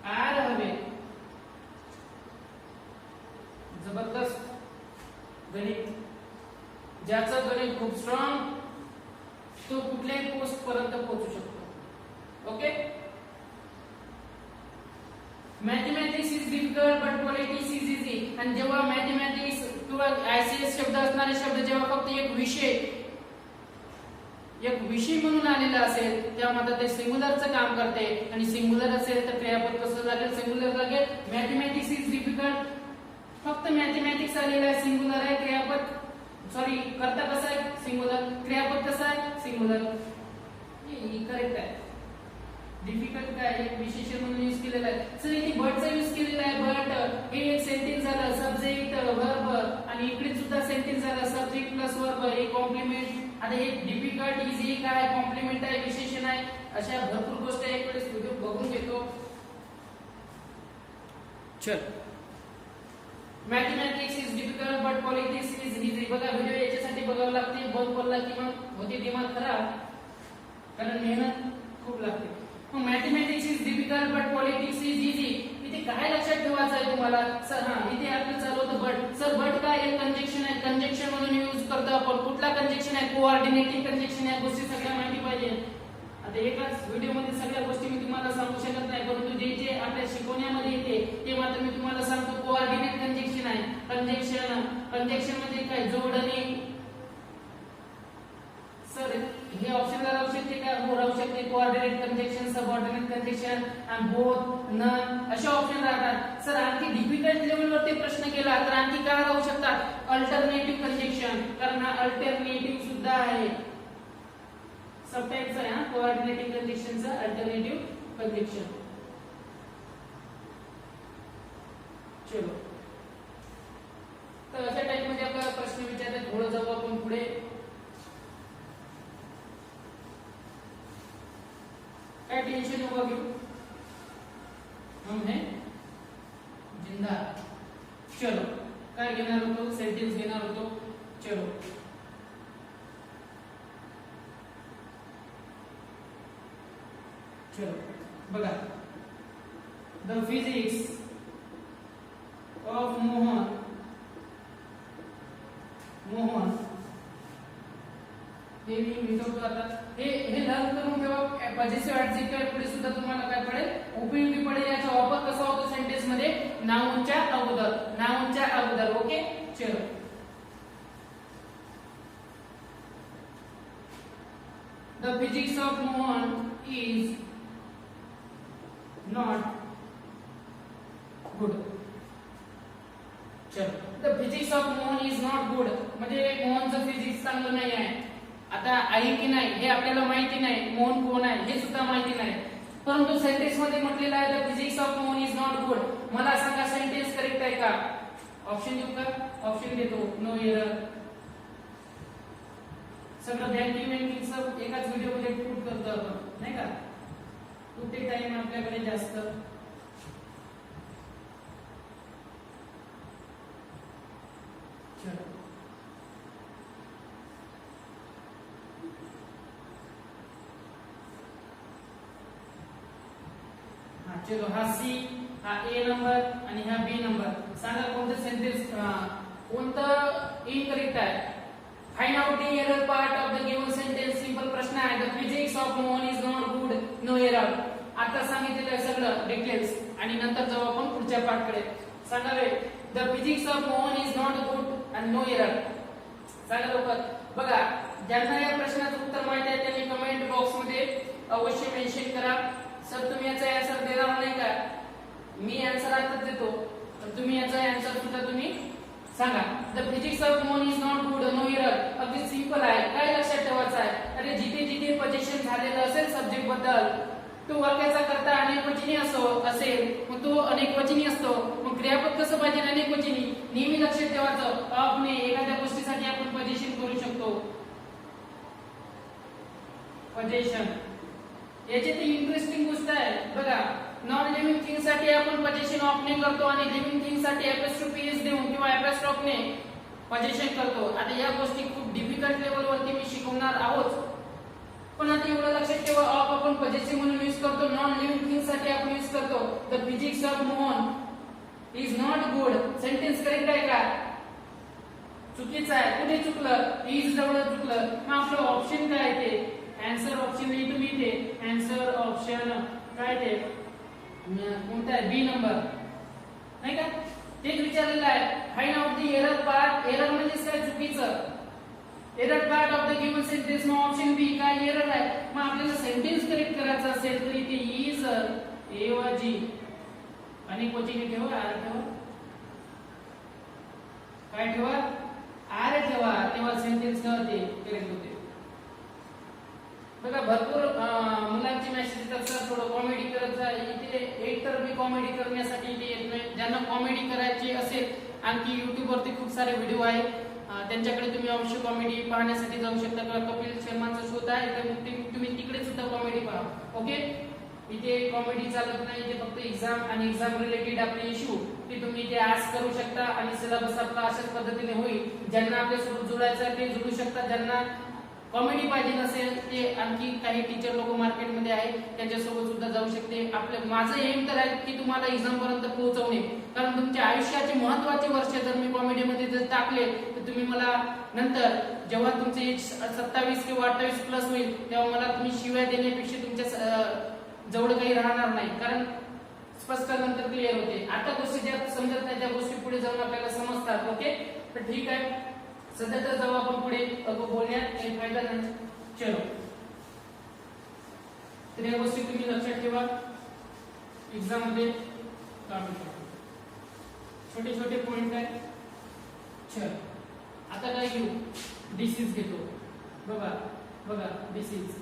आर हवे. जबरदस्त गणित. ज्याचं गणित खूप स्ट्रॉंग तो कुठल्याही पोस्ट पर्यंत पोहोचू शकतो, okay. Mathematics is difficult but politics is easy. आणि जेव्हा मॅथमॅटिक्स किंवा आयसीएस शब्द असणारे शब्द जेव्हा फक्त एक विषय म्हणून आलेला असेल तेव्हा मात्र ते सिंग्युलरचं काम करते. आणि सिंग्युलर असेल तर क्रियापद कसं लागेल? सिंग्युलर लागेल. मॅथमॅटिक्स इज डिफिकल्ट, फक्त मॅथमॅटिक्स आलेला आहे, सिंग्युलर आहे. क्रियापद सॉरी कर्ता कसा आहे? सिंग्युलर. क्रियापद कसा आहे? सिंग्युलर. करेक्ट आहे. डिफिकल्ट काय एक विशेषण म्हणून यूज केलेला आहे. सर इथे बटचा यूज केलेला आहे. बट हे एक सेंटेन्स झालं, सब्जेक्ट वर्ब, आणि इकडे सुद्धा सेंटेन्स झाला सब्जेक्ट प्लस वर्ब, हे कॉम्प्लिमेंट. आता हे डिफिकल्ट, इझी काय कॉम्प्लिमेंट आहे, विशेषण आहे, अशा भरपूर गोष्टी एक वेळेस व्हिडिओ बघून घेतो. चल, mathematics is difficult but politics is easy. बघा व्हिडिओ याच्यासाठी बघावं लागते. बंद पडला की मग होते दिमाग खराब, कारण मेहनत खूप लागते. मग mathematics is difficult but politics is easy. इथे काय लक्षात ठेवायचं आहे तुम्हाला? सर इथे आपलं चालू होतं बट. सर बट काय? एक कंजक्शन आहे. कंजक्शन म्हणून यूज करतो आपण. कुठला कंजक्शन आहे? कोऑर्डिनेटिंग कंजक्शन आहे. गोष्टी सगळ्या माहिती पाहिजे. आता एकाच व्हिडिओ मध्ये सगळ्या गोष्टी मी तुम्हाला सांगू शकत नाही, परंतु जे जे आपल्या शिकवण्यामध्ये येते ते मात्र मी तुम्हाला सांगतो. कोऑर्डिनेट कंजक्शन आहे. कंजक्शन म्हणजे काय? जोडणे. सर हे ऑप्शनला राहू शकते का? हो राहू शकते. कोऑर्डिनेट कंजक्शन, सबऑर्डिनेट कंजक्शन, आणि बोथ, नन अशा ऑप्शन राहतात. सर आणखी डिफिकल्ट लेवल वरती प्रश्न केला तर आणखी काय राहू शकतात? अल्टरनेटिव्ह कंजक्शन, कारण हा अल्टरनेटिव्ह सुद्धा आहे. सब टाइप्स आहे हा कोऑर्डिनेटिंग कंजक्शनचा अल्टरनेटिव्ह कंजक्शन. चलो, तर अशा टाइप मध्ये आपल्याला प्रश्न विचारतात. थोडं जाऊ आपण पुढे. काय टेंशन होगा घेऊ, हम है जिंदा. चलो, काय घेणार होतो? सेंटेन्स घेणार होतो. चलो, चलो बघा. द फिजिक्स ऑफ मोहन हे मी लिहितो. आता हे लर्न करून ठेवा. पॉझेसिव्ह ऍडजेक्टिव्ह पुढे सुद्धा तुम्हाला काय पडेल? उपयोगी पडेल. याचा वापर कसा होतो सेंटेन्स मध्ये? नाउनच्या अगोदर. ओके, चलो. The physics of Mohan is not good. चलो, the physics of Mohan is not good म्हणजे मोहनचं फिजिक्स चांगलं नाही आहे. आता आहे की नाही हे आपल्याला माहिती नाही. मोहन कोण आहे हे सुद्धा माहिती नाही, परंतु सेंटेन्स मध्ये म्हटलेलं आहे the physics of Mohan is not good. मला सांगा सेंटेन्स करेक्ट आहे का? ऑप्शन देऊ का? ऑप्शन देतो नो एरर. सगळं बँकिंग एकाच व्हिडिओ मध्ये पुट करतो आपण नाही का. कुठे टाइम आपल्याकडे जास्त. चलो चलो हा सी, हा ए नंबर आणि हा बी नंबर. सांगा कोणतं सेंटेन्स कोणतं इनकरेक्ट आहे. Find out the error part of the given sentence. Simple प्रश्न आहे. The physics of Mohan is not good, no error. आता सांगितलेलं आहे सगळं डिटेल्स आणि नंतर जाऊ आपण पुढच्या पार्ट कडे. सांगा रे, the physics of Mohan is not good and no error. सांगा लवकर. बघा, ज्यांना या प्रश्नाचं उत्तर माहिती आहे त्यांनी कमेंट बॉक्स मध्ये अवश्य मेन्शन करा. सर तुम्ही याचा आन्सर देणार नाही का? मी आन्सर आताच देतो, पण तुम्ही याचा आन्सर सुद्धा तुम्ही सांगा. The physics of Mohan is not good, no error. अगदी सिंपल आहे. काय लक्षात ठेवायचं आहे? अरे जिथे जिथे पोझिशन झालेलं असेल सब्जेक्ट बद्दल, तो वाक्याचा करता अनेकवचनी असेल, मग तो अनेकवचनी असतो. मग क्रियापद कसं पाहिजे? अनेकवचनी. नेहमी लक्षात ठेवायचं. ऑफने एखाद्या गोष्टीसाठी आपण पोझिशन करू शकतो. पोझिशन याची ती इंटरेस्टिंग गोष्ट आहे. बघा, नॉन लिव्हिंग थिंग साठी आपण पोझिशन ऑफने करतो आणि लिव्हिंग थिंग साठी एपॉस्ट्रोफी एस देऊन किंवा एपॉस्ट्रोफने पोझिशन करतो. आता या गोष्टी खूप डिफिकल्ट लेवल वरती मी शिकवणार आहोत, पण आता एवढं लक्षात ठेवा, ऑफ आपण पोझिशन म्हणून यूज करतो. नॉन लिव्हिंग थिंग साठी आपण यूज करतो. The physics of Mohan is not good. Sentence correct आहे का? चुकीचं आहे. कुठे चुकलं? इज जवळ चुकलं. मग आपलं ऑप्शन काय ते? आन्सर ऑप्शन नाही, तुम्ही इथे आन्सर ऑप्शन काय ते कोणता आहे? बी नंबर नाही का? तेच विचारलेलं आहे. Find out the error part. Error म्हणजे काय? चुकीचं. Error part of the given sentence. मग ऑप्शन बी काय? एरर आहे. मग आपल्याला सेंटेन्स करेक्ट करायचं असेल तर इथे इज ऐवजी अनेकवचनी ठेवा, आर ठेवा. काय ठेवा? आर ठेवा. तेव्हा सेंटेन्स काय होते? करेक्ट होते. बघा, भरपूर मुलांची मेसेज येतात, थोडं कॉमेडी करायचं आहे. इथे एक तर मी कॉमेडी करण्यासाठी इथे येत नाही. ज्यांना कॉमेडी करायची असेल, आणखी युट्यूब वरती खूप सारे व्हिडिओ आहेत, त्यांच्याकडे तुम्ही अवश्य कॉमेडी पाहण्यासाठी जाऊ शकता. किंवा कपिल शर्माचा शोध आहे, तर तुम्ही तिकडे सुद्धा कॉमेडी पहा. ओके, इथे कॉमेडी चालत नाही. इथे फक्त एक्झाम आणि एक्झाम रिलेटेड आपले इश्यू ते तुम्ही इथे आस्क करू शकता आणि सिलेबस आपला अशाच पद्धतीने होईल. ज्यांना आपल्यासोबत जुळायचं आहे ते जुळू शकतात. ज्यांना कॉमेडी पाहिजे नसेल ते आणखी काही टीचर लोक मार्केटमध्ये आहेत, त्यांच्यासोबत सुद्धा जाऊ शकते. माझं एम तर आहे की तुम्हाला एक्झाम पर्यंत पोहोचवणे. कारण तुमच्या आयुष्याचे महत्त्वाचे वर्ष जर मी कॉमेडीमध्ये जर टाकले तर तुम्ही मला नंतर जेव्हा तुमचे एज 27 किंवा 28 प्लस होईल तेव्हा मला तुम्ही शिव्या देण्यापेक्षा तुमच्या जवळ काही राहणार नाही. कारण स्पष्ट नंतर क्लिअर होते. आता गोष्टी ज्या समजत नाही त्या गोष्टी पुढे जाऊन आपल्याला समजतात. ओके, तर ठीक आहे. सध्या तर जाऊ आपण पुढे बोलण्यात काही फायदा नाही. चलो, तर या गोष्टी तुम्ही लक्षात ठेवा. एक्झाम मध्ये काढू शकतो. छोटे छोटे पॉइंट आहे. चल, आता काय घेऊ? डिसीज घेतो. बघा बघा, डिसीज.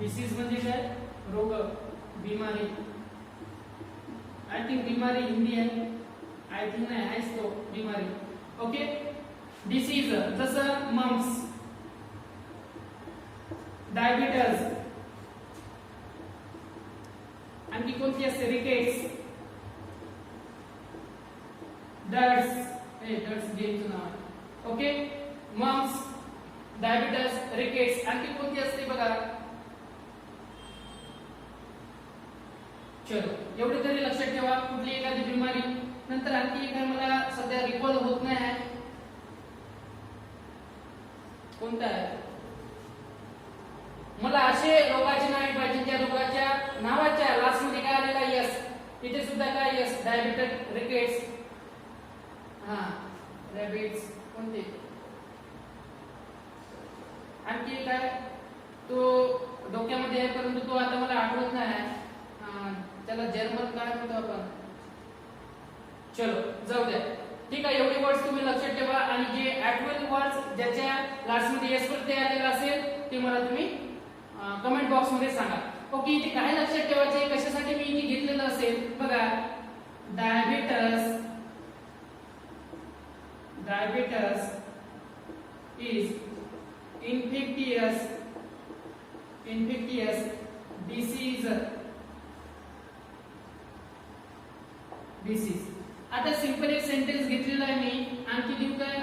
डिसीज म्हणजे काय? रोग, बिमारी. आय थिंक बिमारी हिंदी आहे. आय थिंक नाही आहेच तो बिमारी. ओके, डिसीज जसं मम्स, डायबिटीज, आणखी कोणती असते? Rickets, darts. डर्ट्स गेमचं नाव आहे. Okay, mumps, diabetes, rickets. आणखी कोणती असते बघा? चलो, एवढे तरी लक्षात ठेवा. कुठली एखादी बिमारी. नंतर आणखी एक मला सध्या रिकॉल होत नाही आहे. कोणता आहे? मला असे रोगाची नावे पाहिजे ज्या रोगाच्या नावाच्या लास्ट मध्ये काय आलेला? यस. इथे सुद्धा काय? यस. Diabetes, rickets, rabbit's. कोणते? आणखी काय? तो डोक्यामध्ये आहे परंतु तो आता मला आठवत नाही. त्याला जर्मन काय म्हणतो आपण? चलो, जाऊ द्या. ठीक आहे, एवढे वर्ड्स तुम्ही लक्षात ठेवा आणि जे ऍक्च्युअल वर्ड्स ज्याच्या लास्ट मध्ये यस वरती आलेला असेल ते मला तुम्ही कमेंट बॉक्स मध्ये सांगा. ओके, इथे काय लक्षात ठेवायचे? कशासाठी मी इथे घेतलेलं असेल बघा, डायबिटस इज infectious disease. आता सिंपल एक सेंटेन्स घेतलेला आहे मी, आणखी देऊ काय?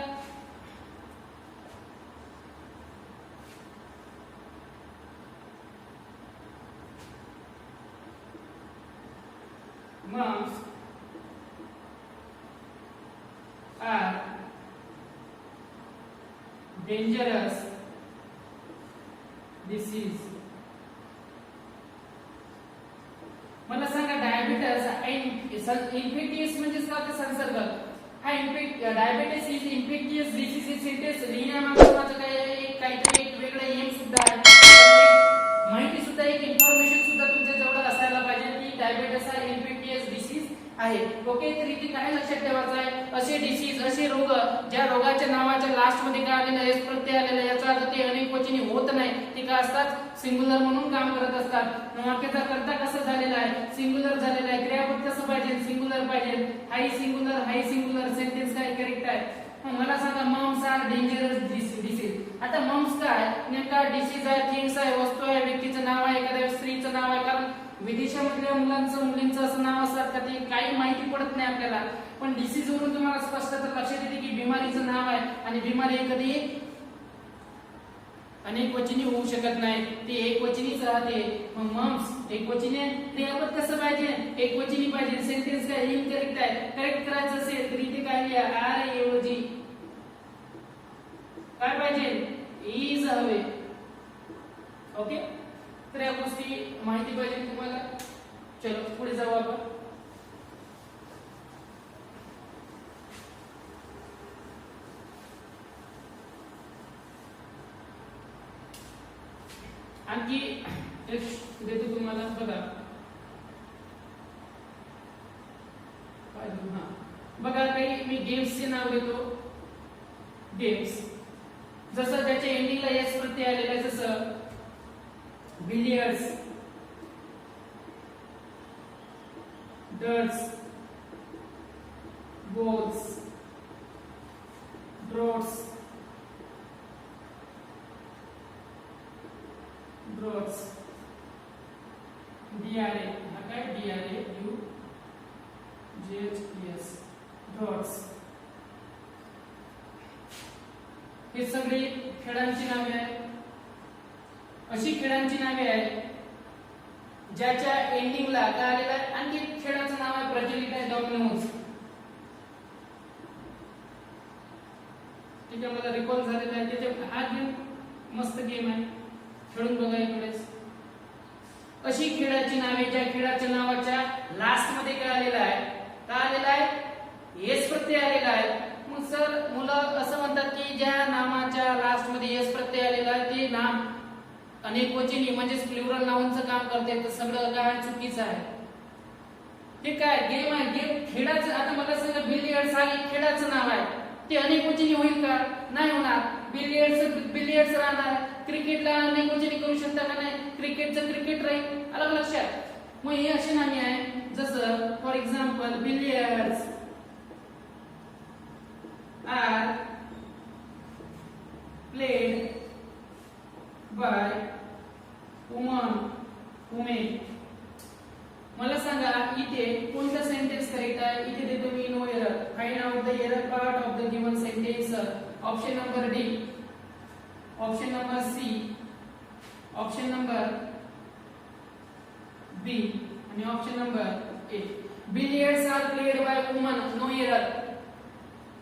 Mumps are dangerous disease. मला सांगा डायबिटीस इन्फेक्टियस म्हणजे काय संसर्ग? हा डायबिटीस इज इन्फेक्टियस डिसीज हे सेंटेन्स लिहिण्यामागे माझं काहीतरी एक वेगळं एम सुद्धा आहे, माहिती सुद्धा, एक इन्फॉर्मेशन सुद्धा तुमच्या जवळ असायला पाहिजे की डायबिटीस हा इन्फेक्टियस डिसीज आहे. ओके, तर इथे काय लक्षात ठेवायचं आहे? असे डिसीज, असे रोग ज्या रोगाच्या नावाच्या लास्ट मध्ये काय आलेलं आहे, प्रत्यय आलेला आहे, याचा अर्थ ते अनेक वचनी होत नाही, ते काय असतात, सिंग्युलर म्हणून काम करत असतात. वाक्याचा कर्ता कसं झालेला आहे? सिंग्युलर झालेला आहे. क्रियापद कसं पाहिजे? सिंग्युलर पाहिजे. हाय सिंग्युलर सेंटेन्स काय करेक्ट आहे? मला सांगा, मम्स आर डेंजरस डिसीज. आता मम्स काय नेमका? डिसीज आहे, थिंग्स आहे, वस्तू आहे, व्यक्तीचं नाव आहे, एखाद्या स्त्रीचं नाव आहे. कारण विदेशामधल्या मुलींचं असं नाव असतात का ते काही माहिती पडत नाही आपल्याला, पण डिसीज वरून तुम्हाला स्पष्ट लक्षात येते की बिमारीचं नाव आहे, आणि बिमारी कधी अनेक वचनी होऊ शकत नाही, ते एक वचनीच राहते. मग मम्स एक वचनी आहे. क्रियापद कसं पाहिजे? एक वचनी पाहिजे. सेंटेन्स काय इनकरेक्ट आहे, करेक्ट करायचं असेल तर इथे काय लिहा? आर ऐवजी काय पाहिजे? इज हवे. ओके, तर या गोष्टी माहिती पाहिजे तुम्हाला. चलो पुढे जाऊ आपण. आणखी एक देतो तुम्हाला बघा. बघा, काही मी गेम्सचे नाव देतो. गेम्स जसं ज्याच्या एंडिंगला एस प्रत्यय आलेला आहे, जसं billiards, darts, balls, droughts, DRA, काय DRA U JHES, ड्रॉट्स. हे सगळे खेळांची नावे आहेत. अशी खेळांची नावे आहेत ज्याच्या एंडिंगला काय आलेलं आहे. आणखी खेळाचं नाव आहे प्रचलित आहे डॉमिनोज. ठीक आहे, मला रिकॉल झालेला आहे. त्याच्या हा गेम मस्त गेम आहे, खेळून बघा इकडेच. अशी खेळाची नावे ज्या खेळाच्या नावाच्या लास्ट मध्ये काय आलेलं आहे? काय आलेलं आहे? एस प्रत्यय आलेला आहे. मग सर मुलं असं म्हणतात की ज्या नामाच्या लास्ट मध्ये एस प्रत्यय आलेला आहे ते नाम अनेक वचनी म्हणजेच प्लुरल नाउनचं काम करते, तर सगळं काय चुकीचं आहे. हे काय गेम आहे, गेम खेळाचं. आता मला सांगा, बिलियर्ड्स हा खेळाचं नाव आहे, ते अनेक वचनी होईल का? नाही होणार. बिलियर्ड्स राहणार. क्रिकेटला अनेक वचनी करू शकता का? नाही. क्रिकेटचं क्रिकेट राहील. अलग लक्षात. मग हे असे नामे आहे, जसं for example billiards are played by women. मला सांगा इथे कोणता सेंटेन्स करेक्ट आहे? इथे देतो मी no error. Find out the error part of the given sentence. Option number D, option number C, option number B आणि option number A. Billiards are played by woman, no error.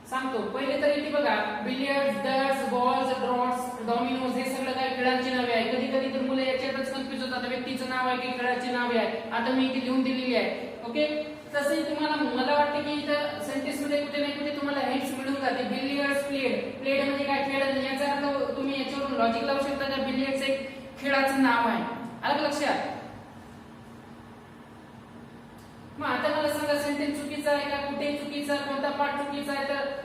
सांगतो पहिले तर इथे बघा, billiards, darts, balls, draughts, dominoes हे सगळं काय खेळांची नावे आहे. कधी कधी तर मुलं याच्यातच कन्फ्युज होतात, व्यक्तीचं नाव आहे की खेळाची नावे आहे. आता मी इथे लिहून दिलेली आहे. ओके, तसंही तुम्हाला मला वाटतं की इथं सेंटेन्स मध्ये कुठे नाही कुठे तुम्हाला हिंट्स मिळून जाते. बिलियर्ड्स प्लेड, प्लेड म्हणजे काय? खेळ. याचा अर्थ तुम्ही याच्यावरून लॉजिक लावू शकता का बिलियर्ड्स एक खेळाचं नाव आहे. आलं लक्षात? मग आता मला सांगा, सेंटेन्स चुकीचा आहे का? कुठे चुकीचा, कोणता पार्ट चुकीचा आहे? तर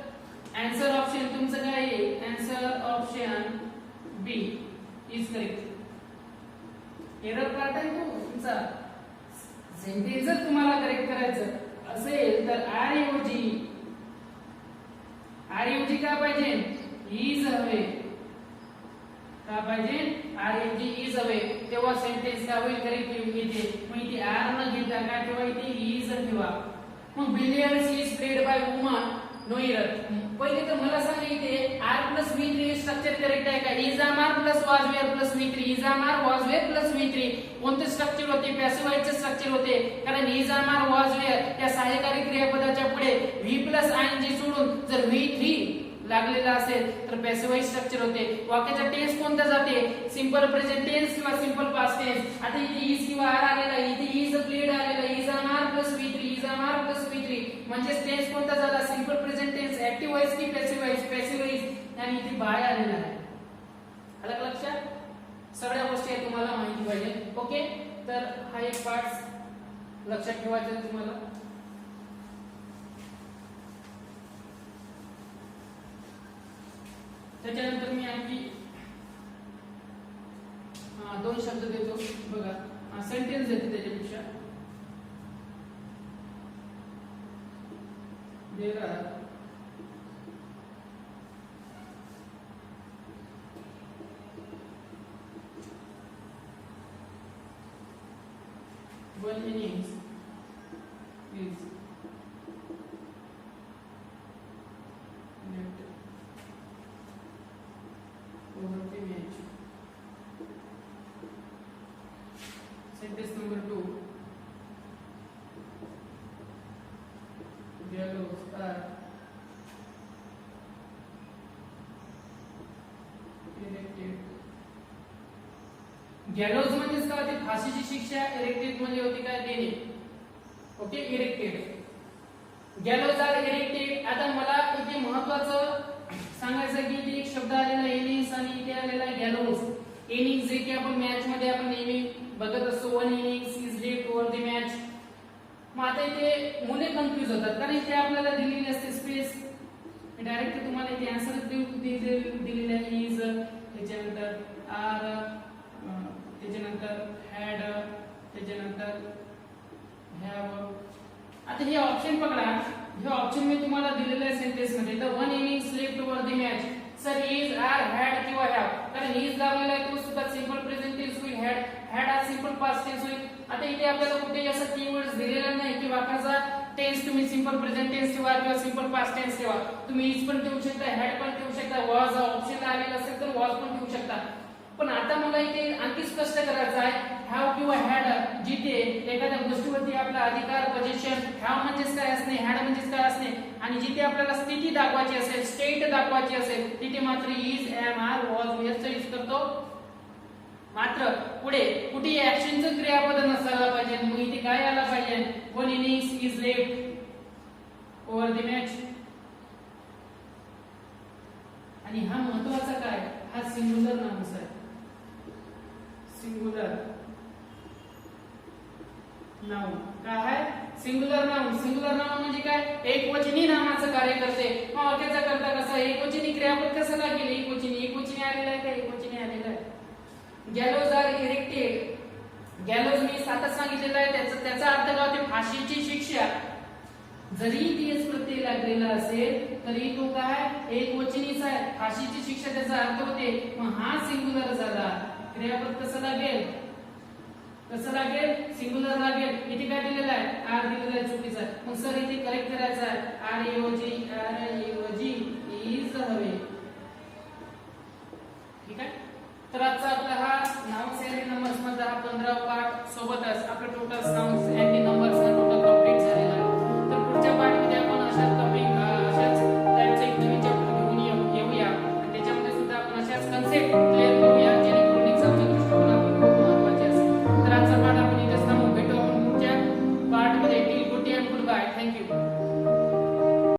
आन्सर ऑप्शन तुमचं काय आहे? Answer option B is correct. Error part आहे तो तुमचा. सेंटेन्स जर तुम्हाला करेक्ट करायचं असेल तर आर ऐवजी काय पाहिजे इज हवे, काय पाहिजे आर ऐवजी इज हवे, तेव्हा सेंटेन्स काय होईल करेक्ट येते. मग इथे आर न घेता काय ठेवा इथे इज ठेवा. मग billiards is played by woman no error. पहिले तर मला सांगा इथे are plus V three structure correct आहे का? Is are are plus was were plus V three, is are are was were plus V three कोणते स्ट्रक्चर होते? Passive वॉइसचे स्ट्रक्चर होते. कारण is are are was were या सहाय्यकारी क्रियापदाच्या पुढे व्ही प्लस आयएनजी सोडून जर व्ही थ्री लागलेला असेल तर पॅसिव्ह वॉइस स्ट्रक्चर होते. वाक्याचा टेन्स कोणता जाते? सिंपल प्रेझेंट टेन्स किंवा सिंपल पास्ट टेन्स. आता इथे इज किंवा आर आलेला, इथे इज प्लेड आलेला, is are are plus V three, is are are plus V three म्हणजे टेन्स कोणता झाला? Simple present tense. Active voice की पॅसिव्ह वॉइस? Passive voice. आणि इथे बाय आलेला आहे. आलं का लक्षात? सगळ्या गोष्टी तुम्हाला माहिती पाहिजे. ओके, तर हा एक पार्ट लक्षात ठेवायचा आहे तुम्हाला. त्याच्यानंतर मी आणखी दोन शब्द देतो बघा. सेंटेन्स देते त्याच्यापेक्षा. There are one innings is net over the match. Sentence number 2. Gallows are erected. Gallows म्हणजे काय होते? फाशीची शिक्षा. इरेक्टेड म्हणजे होती काय? देणे. Okay, erected. Gallows are erected. आता मला इथे महत्त्वाचं सांगायचं की इथे एक शब्द आलेला इनिंग्स आणि इथे आलेला गॅलोज. इनिंग्स जे की आपण मॅच मध्ये आपण नेहमी बघत असतो, one innings is left over the match. मग आता इथे मुले कन्फ्युज होतात कारण इथे आपल्याला दिलेली असते स्पेस. डायरेक्ट तुम्हाला इथे आन्सर दिलेले आहे इज, त्याच्यानंतर आर, त्याच्यानंतर हॅड, त्याच्यानंतर हॅव. आता हे ऑप्शन पकडा. हे ऑप्शन मी तुम्हाला दिलेलं आहे सेंटेन्स मध्ये. तर one innings left over the match. Sir is, are, had किंवा हॅव. कारण इज लावलेला आहे तो सुद्धा सिंपल प्रेझेंट टेन्स होईल. हॅड हा सिंपल पास्ट टेन्स होईल. आता इथे आपल्याला कुठेही असं कीवर्ड्स दिलेला नाही की वाक्याचा टेन्स तुम्ही सिंपल प्रेझेंट टेन्स ठेवा किंवा सिंपल पास्ट टेन्स ठेवा. तुम्ही इज पण ठेवू शकता, हॅड पण ठेवू शकता, वॉज ऑप्शनला आलेला असेल तर वॉज पण ठेवू शकता. पण आता मला इथे आणखी स्पष्ट करायचं आहे हॅव किंवा हॅड. जिथे एखाद्या गोष्टीवरती आपला अधिकार, पोझिशन, हॅव म्हणजेच काय असणे, हॅड म्हणजेच काय असणे, आणि जिथे आपल्याला स्थिती दाखवायची असेल, स्टेट दाखवायची असेल, तिथे मात्र इज, एम, आर, वॉज, वेअरचा यूज करतो. मात्र पुढे कुठेही ऍक्शनचं क्रियापद नसायला पाहिजे. मग इथे काय आला पाहिजे? One innings is left over the match. आणि हा महत्वाचा काय? हा सिंग्युलर नाउन्स आहे. सिंग्युलर नाउन काय आहे? Singular noun. सिंग्युलर नाउन म्हणजे काय? एकवचनी नामाचं कार्य करते. मग वाक्याचा करता कसा? एकवचनी क्रियापद कसं लागेल? एकवचनी आलेलं आहे का? एकवचनी आलेलं आहे. Gallows are erected. गॅलोज मी सातच सांगितलेलं आहे. त्याचा अर्थ काय होते? फाशीची शिक्षा. जरी तेच प्रत्यय लागलेला असेल तरी तो काय? एकवचनीच आहे. फाशीची शिक्षा त्याचा अर्थ होते. मग हा सिंग्युलर झाला. क्रियापद कसं लागेल? कसं लागेल? सिंग्युलर लागेल. इथे काय दिलेलं आहे? आर दिलेलं आहे, चुकीचं आहे. मग सर इथे करेक्ट करायचं आहे. आर ऐवजी इज हवे. ठीक आहे. तर आजचा आपला हा नाउन्स अँड नंबर्स मधला हा 15वा पार्ट सोबतच आपलं total nouns and numbers total complete झालेला आहे. तर पुढच्या पार्ट मध्ये आपण अशाच टाइपचा एक नवीन चॅप्टर घेऊन येऊया आणि त्याच्यामध्ये सुद्धा आपण अशाच कन्सेप्ट क्लिअर करूया जेणेकरून एक्झामच्या दृष्टिकोनातून खूप महत्त्वाचे असेल. तर आजचा पार्ट आपण इथेच थांबू. भेटू आपण पुढच्या पार्ट मध्ये. Till good day and goodbye. Thank you.